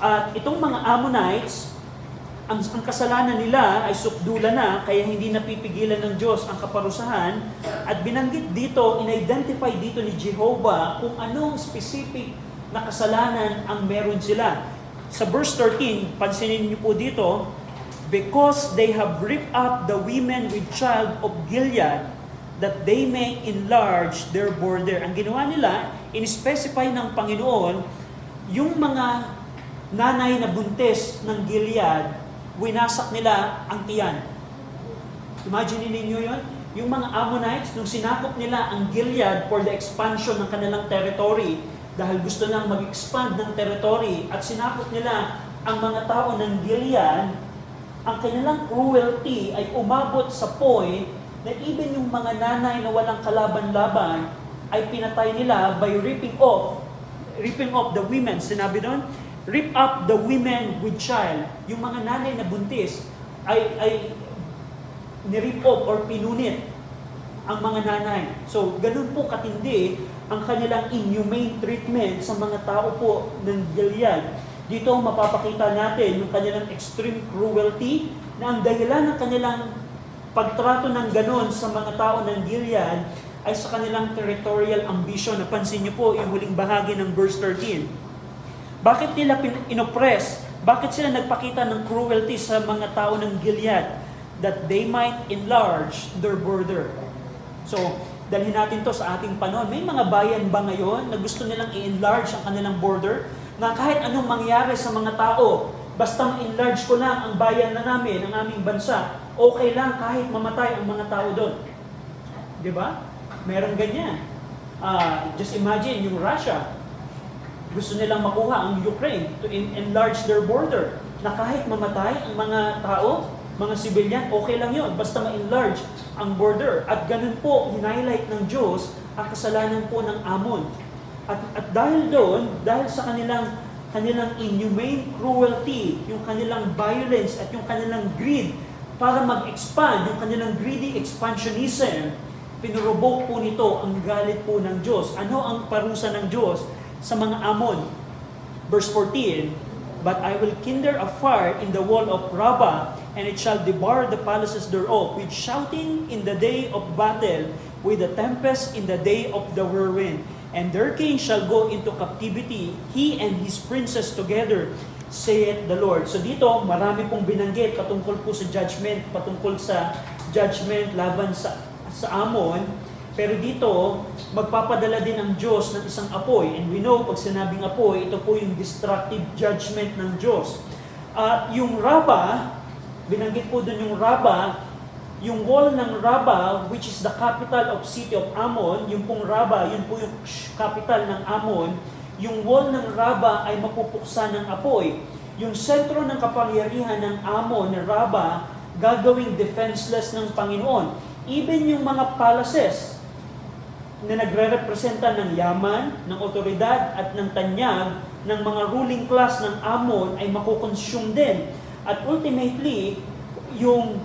At itong mga Ammonites, ang kasalanan nila ay sukdulan na, kaya hindi napipigilan ng Diyos ang kaparusahan. At binanggit dito, in-identify dito ni Jehovah kung anong specific na kasalanan ang meron sila. Sa verse 13, pansinin niyo po dito, because they have ripped up the women with child of Gilead, that they may enlarge their border. Ang ginawa nila, in-specify ng Panginoon, yung mga nanay na buntis ng Gilead, winasak nila ang tiyan. Imagine ninyo yun? Yung mga Ammonites, nung sinakop nila ang Gilead for the expansion ng kanilang territory, dahil gusto nang mag-expand ng territory, at sinakop nila ang mga tao ng Gilead, ang kanilang cruelty ay umabot sa point na even yung mga nanay na walang kalaban-laban ay pinatay nila by ripping off the women. Sinabi doon, rip up the women with child. Yung mga nanay na buntis ay nirip off or pinunit ang mga nanay. So, ganun po katindi ang kanilang inhumane treatment sa mga tao po ng Gilead. Dito mapapakita natin yung kanilang extreme cruelty na ang dahilan ng kanilang pagtrato ng ganon sa mga tao ng Gilead ay sa kanilang territorial ambition. Napansin niyo po yung huling bahagi ng verse 13. Bakit nila inoppress? Bakit sila nagpakita ng cruelty sa mga tao ng Gilead? That they might enlarge their border. So, dalhin natin to sa ating panahon. May mga bayan ba ngayon na gusto nilang i-enlarge ang kanilang border? Na kahit anong mangyari sa mga tao, basta ma-enlarge ko lang ang bayan na namin, ang aming bansa, okay lang kahit mamatay ang mga tao doon. Di ba? Meron ganyan. Just imagine yung Russia, gusto nilang makuha ang Ukraine to enlarge their border. Na kahit mamatay ang mga tao, mga civilian, okay lang yun. Basta ma-enlarge ang border. At ganun po, hinighlight ng Diyos ang kasalanan po ng Ammon. At dahil doon, dahil sa kanilang inhumane cruelty, yung kanilang violence at yung kanilang greed para mag-expand, yung kanilang greedy expansionism, pinurovoke po nito ang galit po ng Diyos. Ano ang parusa ng Diyos sa mga Ammon? Verse 14, but I will kindle a fire in the wall of Rabbah, and it shall devour the palaces thereof, with shouting in the day of battle, with a tempest in the day of the whirlwind. And their king shall go into captivity, he and his princes together, saith the Lord. So dito, marami pong binanggit patungkol po sa judgment, patungkol sa judgment laban sa Ammon. Pero dito, magpapadala din ang Diyos ng isang apoy. And we know, pag sinabing apoy, ito po yung destructive judgment ng Diyos. At yung Raba, binanggit po dun yung Raba, yung wall ng Raba, which is the capital of city of Ammon, yung pong Raba, yun po yung capital ng Ammon, yung wall ng Raba ay mapupuksan ng apoy. Yung sentro ng kapangyarihan ng Ammon, na Raba, gagawing defenseless ng Panginoon. Even yung mga palaces na nagre-representa ng yaman, ng otoridad at ng tanyag ng mga ruling class ng Ammon ay makukonsume din. At ultimately, yung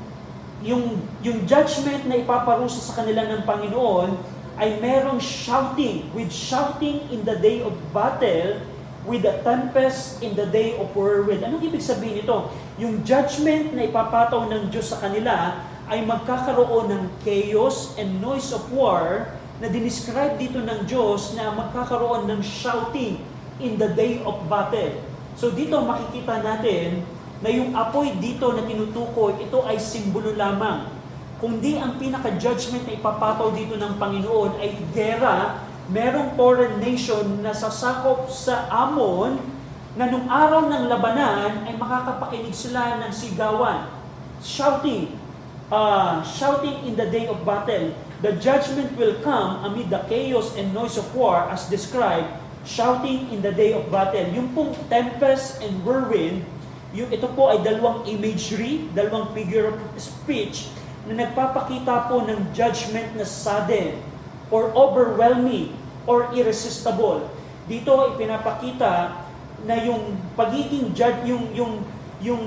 judgment na ipaparusa sa kanila ng Panginoon ay merong shouting, with shouting in the day of battle, with a tempest in the day of whirlwind. Anong ibig sabihin nito? Yung judgment na ipapataw ng Diyos sa kanila ay magkakaroon ng chaos and noise of war na dinescribe dito ng Diyos na magkakaroon ng shouting in the day of battle. So dito makikita natin na yung apoy dito na tinutukoy, ito ay simbolo lamang. Kundi ang pinaka-judgment na ipapataw dito ng Panginoon ay gera, merong foreign nation na sasakop sa Ammon na nung araw ng labanan ay makakapakinig sila ng sigawan. Shouting in the day of battle. The judgment will come amid the chaos and noise of war as described, shouting in the day of battle. Yung pong tempest and whirlwind, ito po ay dalawang imagery, dalawang figure of speech na nagpapakita po ng judgment na sudden or overwhelming or irresistible. Dito ipinapakita na yung pagiging yung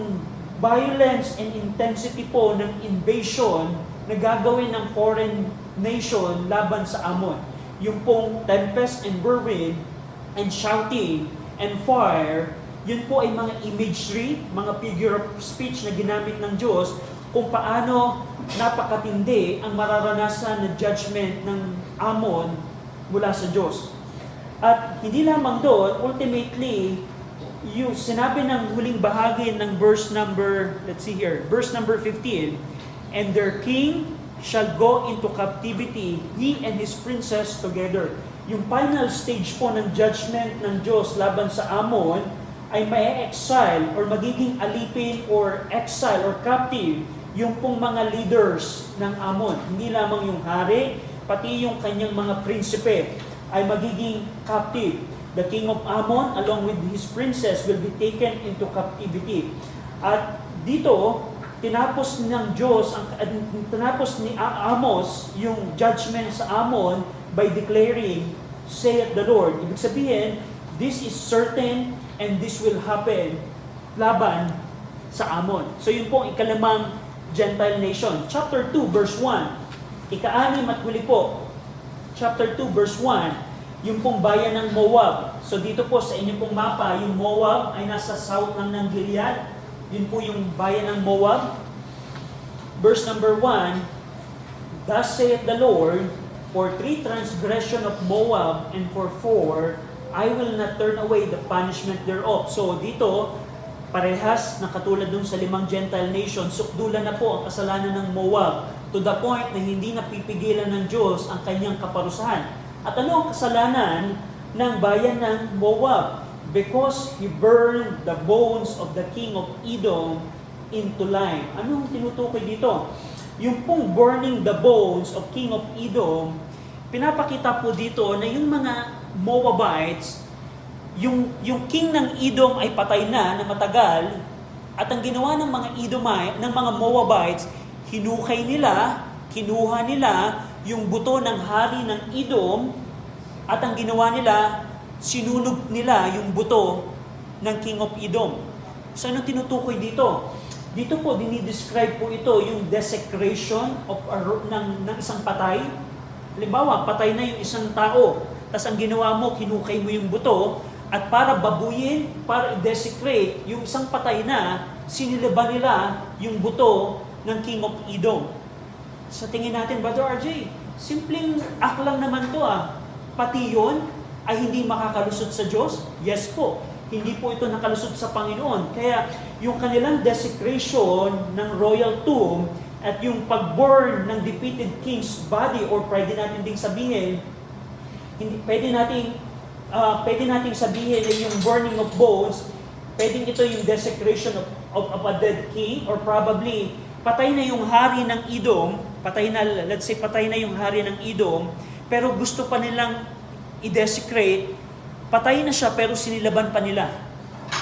violence and intensity po ng invasion na gagawin ng foreign nation laban sa Ammon. Yung pong tempest and whirlwind and shouting and fire, yun po ay mga imagery, mga figure of speech na ginamit ng Diyos kung paano napakatindi ang mararanasan na judgment ng Ammon mula sa Diyos. At hindi lamang doon, ultimately, yung sinabi ng huling bahagi ng verse number 15, and their king shall go into captivity, he and his princess together. Yung final stage po ng judgment ng Diyos laban sa Ammon ay may-exile or magiging alipin or exile or captive yung pong mga leaders ng Ammon. Hindi lamang yung hari, pati yung kanyang mga prinsipe ay magiging captive. The king of Ammon along with his princess will be taken into captivity. At dito, tinapos ni Amos yung judgment sa Ammon by declaring, saith the Lord. Ibig sabihin, this is certain and this will happen laban sa Ammon. So yun po ang ikalimang Gentile nation. Chapter 2 verse 1. Ika-anim at huli po. Chapter 2 verse 1. Yung pong bayan ng Moab. So dito po sa inyong pong mapa, yung Moab ay nasa south lang ng Gilead. Yun po yung bayan ng Moab. Verse number 1, thus saith the Lord, for 3 transgression of Moab, and for 4, I will not turn away the punishment thereof. So dito, parehas na katulad dun sa 5 Gentile nations, sukdulan na po ang kasalanan ng Moab to the point na hindi napipigilan ng Diyos ang kanyang kaparusahan. At ano ang kasalanan ng bayan ng Moab? Because he burned the bones of the king of Edom into lime. Anong tinutukoy dito? Yung pong burning the bones of king of Edom, pinapakita po dito na yung mga Moabites, yung king ng Edom ay patay na matagal, at ang ginawa ng mga ng mga Moabites, hinukay nila, kinuha nila yung buto ng hari ng Edom, at ang ginawa nila, sinunog nila yung buto ng king of Edom. So anong tinutukoy dito? Dito po, dinidescribe po ito yung desecration ng isang patay. Halimbawa, patay na yung isang tao, tas ang ginawa mo, kinukay mo yung buto, at para babuyin, para i-desecrate yung isang patay na, siniliban nila yung buto ng king of Edom. Sa tingin natin, Brother RJ, simpleng act lang naman to Pati yun ay hindi makakalusot sa Diyos? Yes po. Hindi po ito nakalusot sa Panginoon. Kaya yung kanilang desecration ng royal tomb, At yung pag-burn ng defeated king's body, or pwede natin ding sabihin, hindi, pwede nating sabihin na yung burning of bones, pwedeng ito yung desecration of a dead king, or probably patay na yung hari ng Edom, let's say patay na yung hari ng Edom, pero gusto pa nilang i-desecrate, patay na siya pero sinilaban pa nila.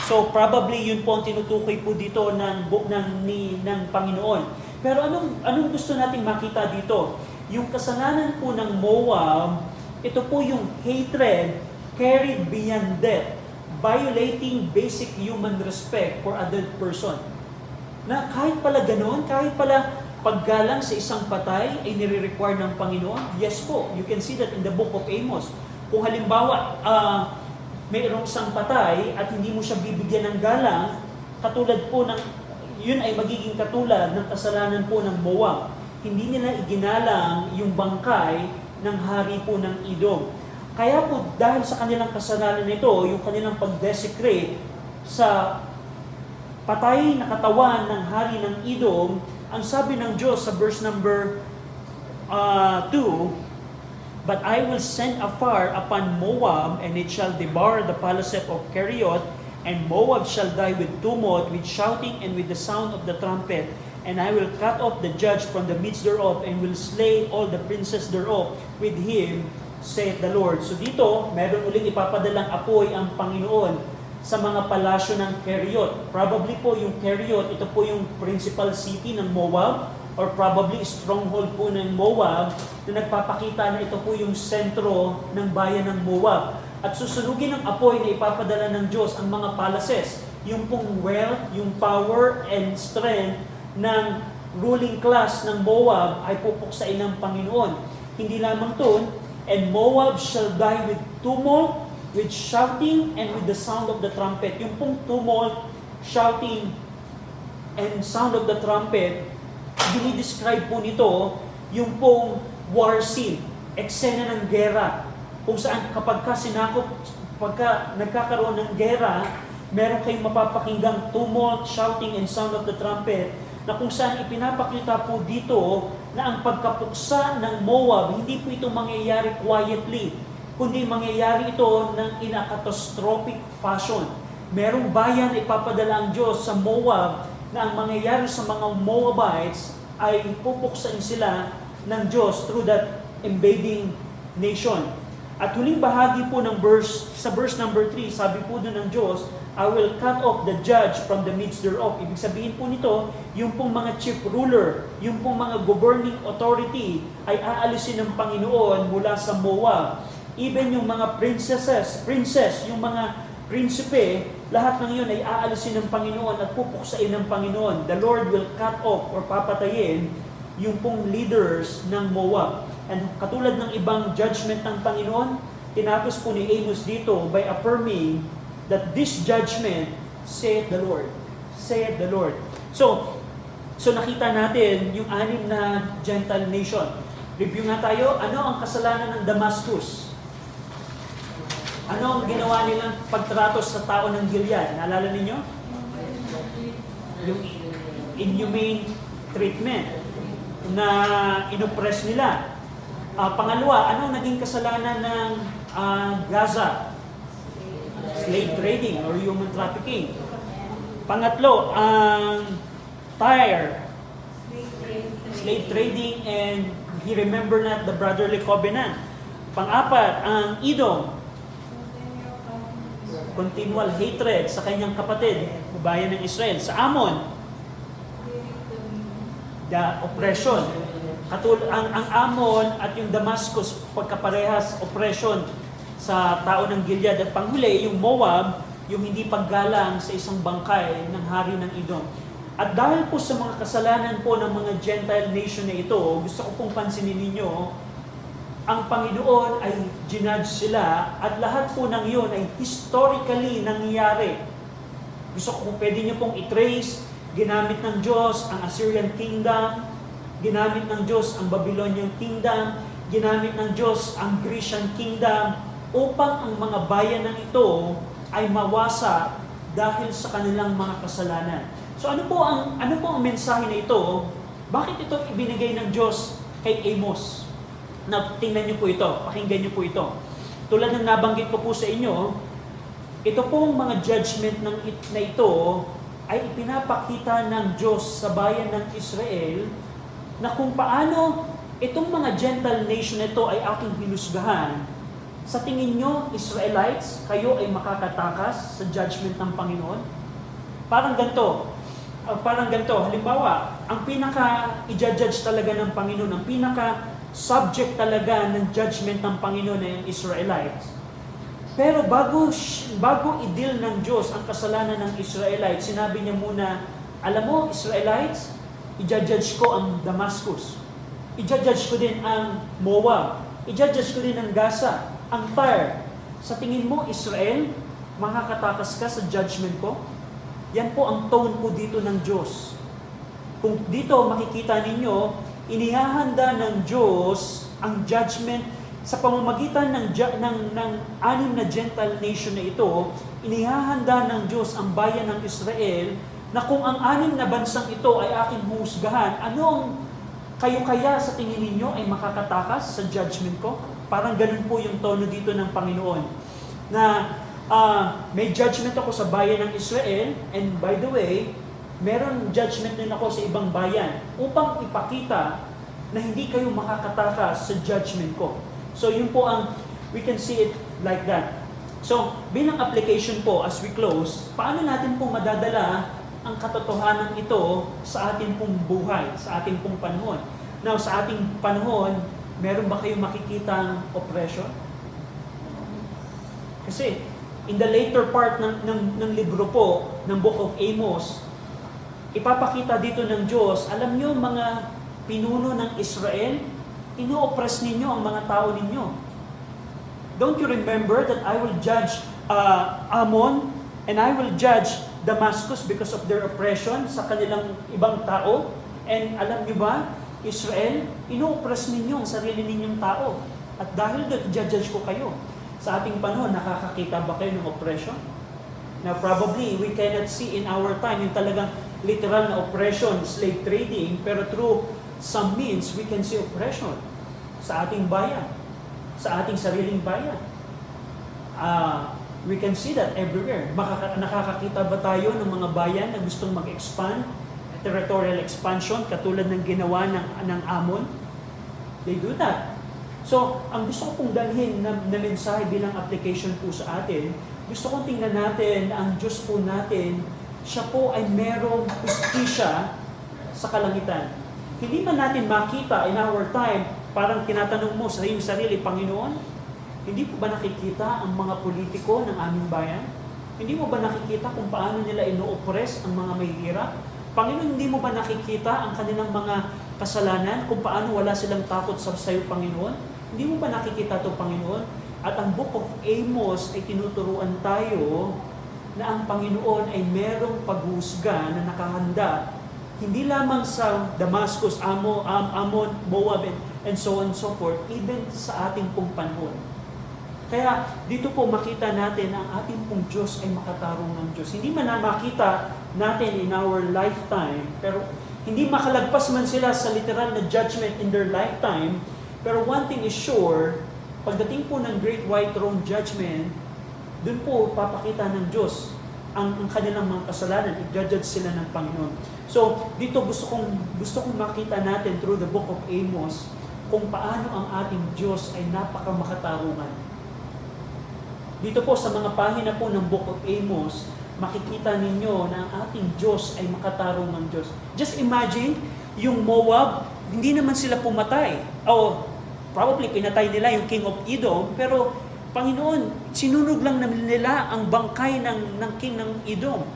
So probably yun po ang tinutukoy po dito ng Panginoon. Pero anong gusto nating makita dito? Yung kasalanan po ng Moab, ito po yung hatred carried beyond death, violating basic human respect for other person. Na kahit pala ganoon, kahit pala paggalang sa isang patay ay nire-require ng Panginoon. Yes po, you can see that in the book of Amos. Kung halimbawa, mayroong isang patay at hindi mo siya bibigyan ng galang, katulad po ng, yun ay magiging katulad ng kasalanan po ng Moab. Hindi nila iginalang yung bangkay ng hari po ng Edom. Kaya po, dahil sa kanilang kasalanan nito, yung kanilang pag-desecrate sa patay na katawan ng hari ng Edom, ang sabi ng Diyos sa verse number 2, "But I will send a fire upon Moab, and it shall devour the palaces of Kerioth, and Moab shall die with tumult, with shouting, and with the sound of the trumpet. And I will cut off the judge from the midst thereof, and will slay all the princes thereof with him, saith the Lord." So dito, meron uling ipapadalang apoy ang Panginoon sa mga palasyo ng Kerioth. Probably po yung Kerioth, ito po yung principal city ng Moab, or probably stronghold po ng Moab, na nagpapakita na ito po yung sentro ng bayan ng Moab. At susunugin ng apoy na ipapadala ng Diyos ang mga palaces, yung pong wealth, yung power and strength ng ruling class ng Moab ay pupuksain ng Panginoon. Hindi lamang to, "And Moab shall die with tumult, with shouting, and with the sound of the trumpet." Yung pong tumult, shouting, and sound of the trumpet, dinidescribe po nito yung pong war scene, eksena ng gera, kung saan kapag nagkakaroon ng gera, meron kayong mapapakinggang tumult, shouting, and sound of the trumpet, na kung saan ipinapakita po dito na ang pagkapuksa ng Moab, hindi po ito mangyayari quietly, kundi mangyayari ito in a catastrophic fashion. Merong bayan na ipapadala ang Diyos sa Moab, na ang mangyayari sa mga Moabites ay pupuksain sila ng Diyos through that invading nation. At huling bahagi po ng sa verse number 3, sabi po doon ng Diyos, "I will cut off the judge from the midst thereof." Ibig sabihin po nito, yung pong mga chief ruler, yung pong mga governing authority ay aalisin ng Panginoon mula sa Moab. Even yung mga princess, yung mga prinsipe, lahat ng yun ay aalisin ng Panginoon at pupuksain ng Panginoon. The Lord will cut off or papatayin yung pong leaders ng Moab. And katulad ng ibang judgment ng Panginoon, tinapos po ni Amos dito by affirming that this judgment, saith the Lord. Saith the Lord. So nakita natin yung 6 na Gentile nation. Review nga tayo, ano ang kasalanan ng Damascus? Ano ang ginawa nilang pagtrato sa tao ng Gilead? Naalala ninyo? Yung inhumane treatment na inoppress nila. Pangalawa, ano naging kasalanan ng Gaza? Slave trading or human trafficking. Pangatlo, ang Tyre, slave trading, and he remembered not the brotherly covenant. Pang-apat, ang Edom, continual hatred sa kanyang kapatid, bayan ng Israel. Sa Ammon, the oppression. Ang Ammon at yung Damascus, pagkaparehas, oppression sa tao ng Gilead. At panghuli, yung Moab, yung hindi paggalang sa isang bangkay ng hari ng Edom. At dahil po sa mga kasalanan po ng mga Gentile nation na ito, gusto ko pong pansinin ninyo, ang Panginoon ay ginudge sila at lahat po ng iyon ay historically nangyayari. Gusto ko kung pwede niyo pong i-trace, ginamit ng Diyos ang Assyrian Kingdom, ginamit ng Diyos ang Babylonian Kingdom, ginamit ng Diyos ang Grecian Kingdom, upang ang mga bayan ng ito ay mawasa dahil sa kanilang mga kasalanan. So ano po ang mensahe na ito? Bakit ito ibinigay ng Diyos kay Amos? Na tingnan niyo po ito, pakinggan niyo po ito. Tulad ng nabanggit ko po sa inyo, ito pong mga judgment na ito ay ipinapakita ng Diyos sa bayan ng Israel na kung paano itong mga Gentile nation na ito ay aking hinusgahan. Sa tingin nyo, Israelites, kayo ay makakatakas sa judgment ng Panginoon? Parang ganito. Halimbawa, ang pinaka-i-judge talaga ng Panginoon, ang pinaka-subject talaga ng judgment ng Panginoon ay ang Israelites. Pero bago i-deal ng Diyos ang kasalanan ng Israelites, sinabi niya muna, alam mo, Israelites, i-judge ko ang Damascus. I-judge ko din ang Moab. I-judge ko din ang Gaza, ang Tyre. Sa tingin mo, Israel, makakatakas ka sa judgment ko? Yan po ang tone po dito ng Diyos. Kung dito makikita ninyo, inihahanda ng Diyos ang judgment sa pamamagitan ng anim na Gentile nation na ito, inihahanda ng Diyos ang bayan ng Israel na kung ang anim na bansang ito ay aking husgahan, anong kayo kaya sa tingin ninyo ay makakatakas sa judgment ko? Parang ganun po yung tono dito ng Panginoon. Na may judgment ako sa bayan ng Israel, and by the way, meron judgment din ako sa ibang bayan upang ipakita na hindi kayo makakatakas sa judgment ko. So yun po we can see it like that. So bilang application po as we close, paano natin po madadala ang katotohanan ito sa ating pong buhay, sa ating pong panahon? Now, sa ating panahon, meron ba kayong makikitang oppression? Kasi in the later part ng libro po, ng Book of Amos, ipapakita dito ng Diyos, alam nyo mga pinuno ng Israel, ino-oppress ninyo ang mga tao ninyo. Don't you remember that I will judge Ammon and I will judge Damascus because of their oppression sa kanilang ibang tao? And alam niyo ba, Israel, ino-oppress ninyo ang sarili ninyong tao. At dahil doon, judge ko kayo. Sa ating panahon, nakakakita ba kayo ng oppression? Now probably, we cannot see in our time yung talagang literal na oppression, slave trading, pero through some means, we can see oppression sa ating bayan, sa ating sariling bayan. We can see that everywhere. Nakakakita ba tayo ng mga bayan na gustong mag-expand, territorial expansion, katulad ng ginawa ng Ammon? They do that. So, ang gusto ko pong dalhin na mensahe bilang application po sa atin, gusto kong tingnan natin na ang Diyos po natin, siya po ay merong justisya sa kalangitan. Hindi man natin makita in our time, parang tinatanong mo sa iyong sarili, Panginoon, hindi po ba nakikita ang mga politiko ng aming bayan? Hindi mo ba nakikita kung paano nila ino-oppress ang mga mahihirap? Panginoon, hindi mo ba nakikita ang kanilang mga kasalanan, kung paano wala silang takot sa iyo, Panginoon? Hindi mo ba nakikita ito, Panginoon? At ang Book of Amos ay tinuturuan tayo na ang Panginoon ay merong paghusga na nakahanda hindi lamang sa Damascus, Ammon, Moab, and so on and so forth, even sa ating pong panahon. Kaya dito po makita natin na ang ating pong Diyos ay makatarong ng Diyos. Hindi man na makita natin in our lifetime, pero hindi makalagpas man sila sa literal na judgment in their lifetime, pero one thing is sure, pagdating po ng Great White Throne Judgment, dun po papakita ng Diyos ang kanilang mga kasalanan, i-judge sila ng Panginoon. So, dito gusto kong makita natin through the Book of Amos kung paano ang ating Diyos ay napakamakatarungan. Dito po sa mga pahina po ng Book of Amos, makikita ninyo na ang ating Diyos ay makatarungang Diyos. Just imagine, yung Moab, hindi naman sila pumatay. O, probably pinatay nila yung King of Edom, pero Panginoon, sinunog lang nila ang bangkay ng king ng Edom.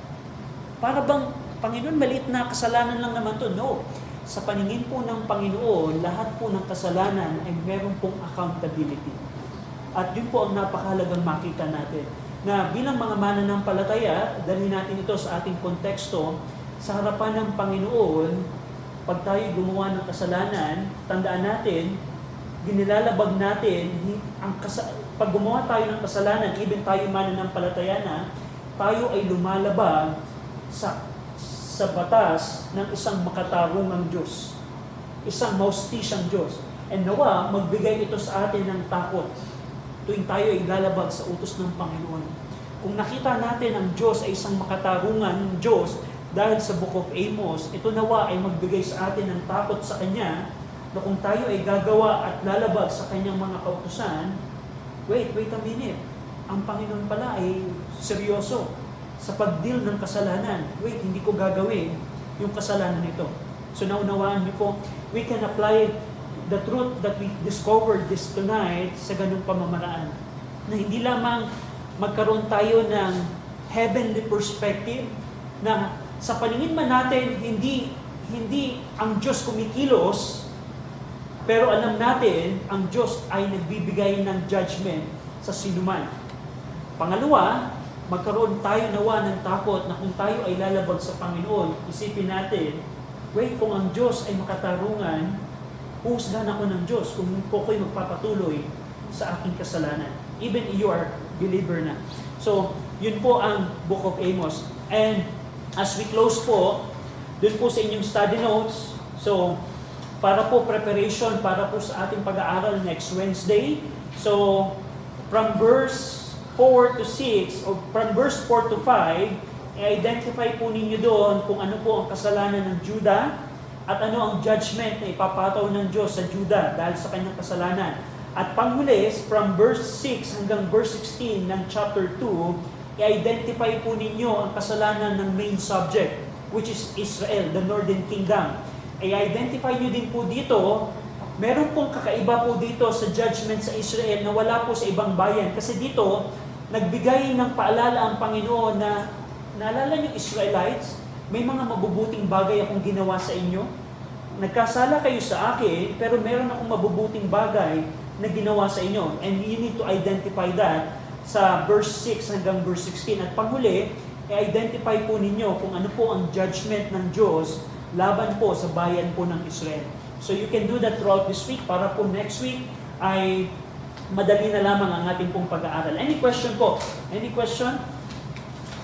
Para bang, Panginoon, maliit na kasalanan lang naman to. No. Sa paningin po ng Panginoon, lahat po ng kasalanan ay meron pong accountability. At yun po ang napakahalagang makita natin. Na bilang mga mananampalataya, dalhin natin ito sa ating konteksto, sa harapan ng Panginoon, pag tayo gumawa ng kasalanan, tandaan natin, ginilalabag natin, pag gumawa tayo ng kasalanan, even tayo mananampalataya na, tayo ay lumalabag sa batas ng isang makatarungang Diyos. isang maustisyang Diyos. And nawa, magbigay ito sa atin ng takot tuwing tayo ay lalabag sa utos ng Panginoon. Kung nakita natin ang Diyos ay isang makatarungan Diyos dahil sa Book of Amos, ito nawa ay magbigay sa atin ng takot sa Kanya na kung tayo ay gagawa at lalabag sa Kanyang mga kautusan, wait a minute, ang Panginoon pala ay seryoso sa pag-deal ng kasalanan. Wait, hindi ko gagawin yung kasalanan nito. So naunawaan niyo po, we can apply the truth that we discovered this tonight sa ganung pamamaraan. Na hindi lamang magkaroon tayo ng heavenly perspective, na sa paningin man natin, hindi ang Diyos kumikilos, pero alam natin, ang Diyos ay nagbibigay ng judgment sa sinuman. Pangalawa, magkaroon tayo nawa ng takot na kung tayo ay lalabag sa Panginoon, isipin natin, wait, kung ang Diyos ay makatarungan, husgahan ako ng Diyos kung ako'y magpapatuloy sa aking kasalanan. Even if you are believer na. So, yun po ang Book of Amos. And as we close po, dun po sa inyong study notes, so, para po preparation, para po sa ating pag-aaral next Wednesday. So, from verse 4 to 6, or from verse 4 to 5, i-identify po ninyo doon kung ano po ang kasalanan ng Judah at ano ang judgment na ipapataw ng Diyos sa Judah dahil sa kanyang kasalanan. At panghuli, from verse 6 hanggang verse 16 ng chapter 2, i-identify po ninyo ang kasalanan ng main subject, which is Israel, the northern kingdom. I-identify nyo din po dito, meron pong kakaiba po dito sa judgment sa Israel na wala po sa ibang bayan. Kasi dito, nagbigay ng paalala ang Panginoon na, naalala niyo Israelites, may mga mabubuting bagay akong ginawa sa inyo. Nagkasala kayo sa akin, pero meron akong mabubuting bagay na ginawa sa inyo. And you need to identify that sa verse 6 hanggang verse 16. At panghuli, i-identify po ninyo kung ano po ang judgment ng Diyos laban po sa bayan po ng Israel. So you can do that throughout this week para po next week ay madali na lamang ang ating pong pag-aaral. Any question po? Any question?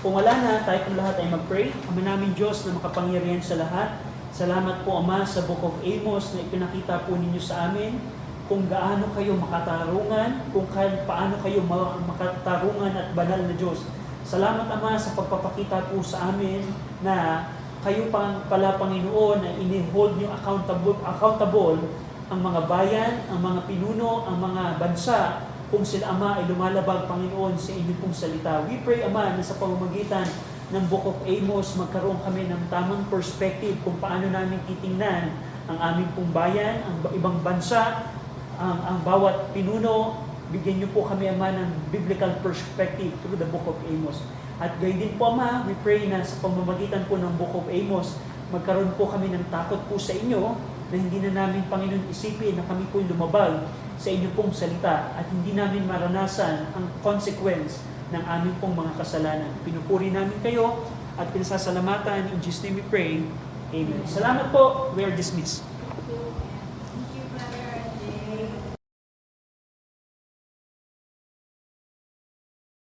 Kung wala na, tayo pong lahat ay mag-pray. Ama namin Diyos na makapangyarihan sa lahat. Salamat po Ama sa Book of Amos na ipinakita po ninyo sa amin kung gaano kayo makatarungan, kung paano kayo makatarungan at banal na Diyos. Salamat Ama sa pagpapakita po sa amin na kayo pala Panginoon na ini-hold nyo accountable ang mga bayan, ang mga pinuno, ang mga bansa kung sila Ama ay lumalabag Panginoon sa inyong pong salita. We pray Ama na sa pamamagitan ng Book of Amos magkaroon kami ng tamang perspective kung paano namin titingnan ang aming pong bayan, ang ibang bansa, ang bawat pinuno. Bigyan niyo po kami Ama ng biblical perspective through the Book of Amos. At gayon din po Ama, we pray na sa pamamagitan po ng Book of Amos, magkaroon po kami ng takot po sa inyo na hindi na namin Panginoon isipin na kami po lumabag sa inyo pong salita at hindi namin maranasan ang consequence ng aming pong mga kasalanan. Pinupuri namin kayo at pinasasalamatan. In Jesus' name we pray. Amen. Salamat po. We are dismissed.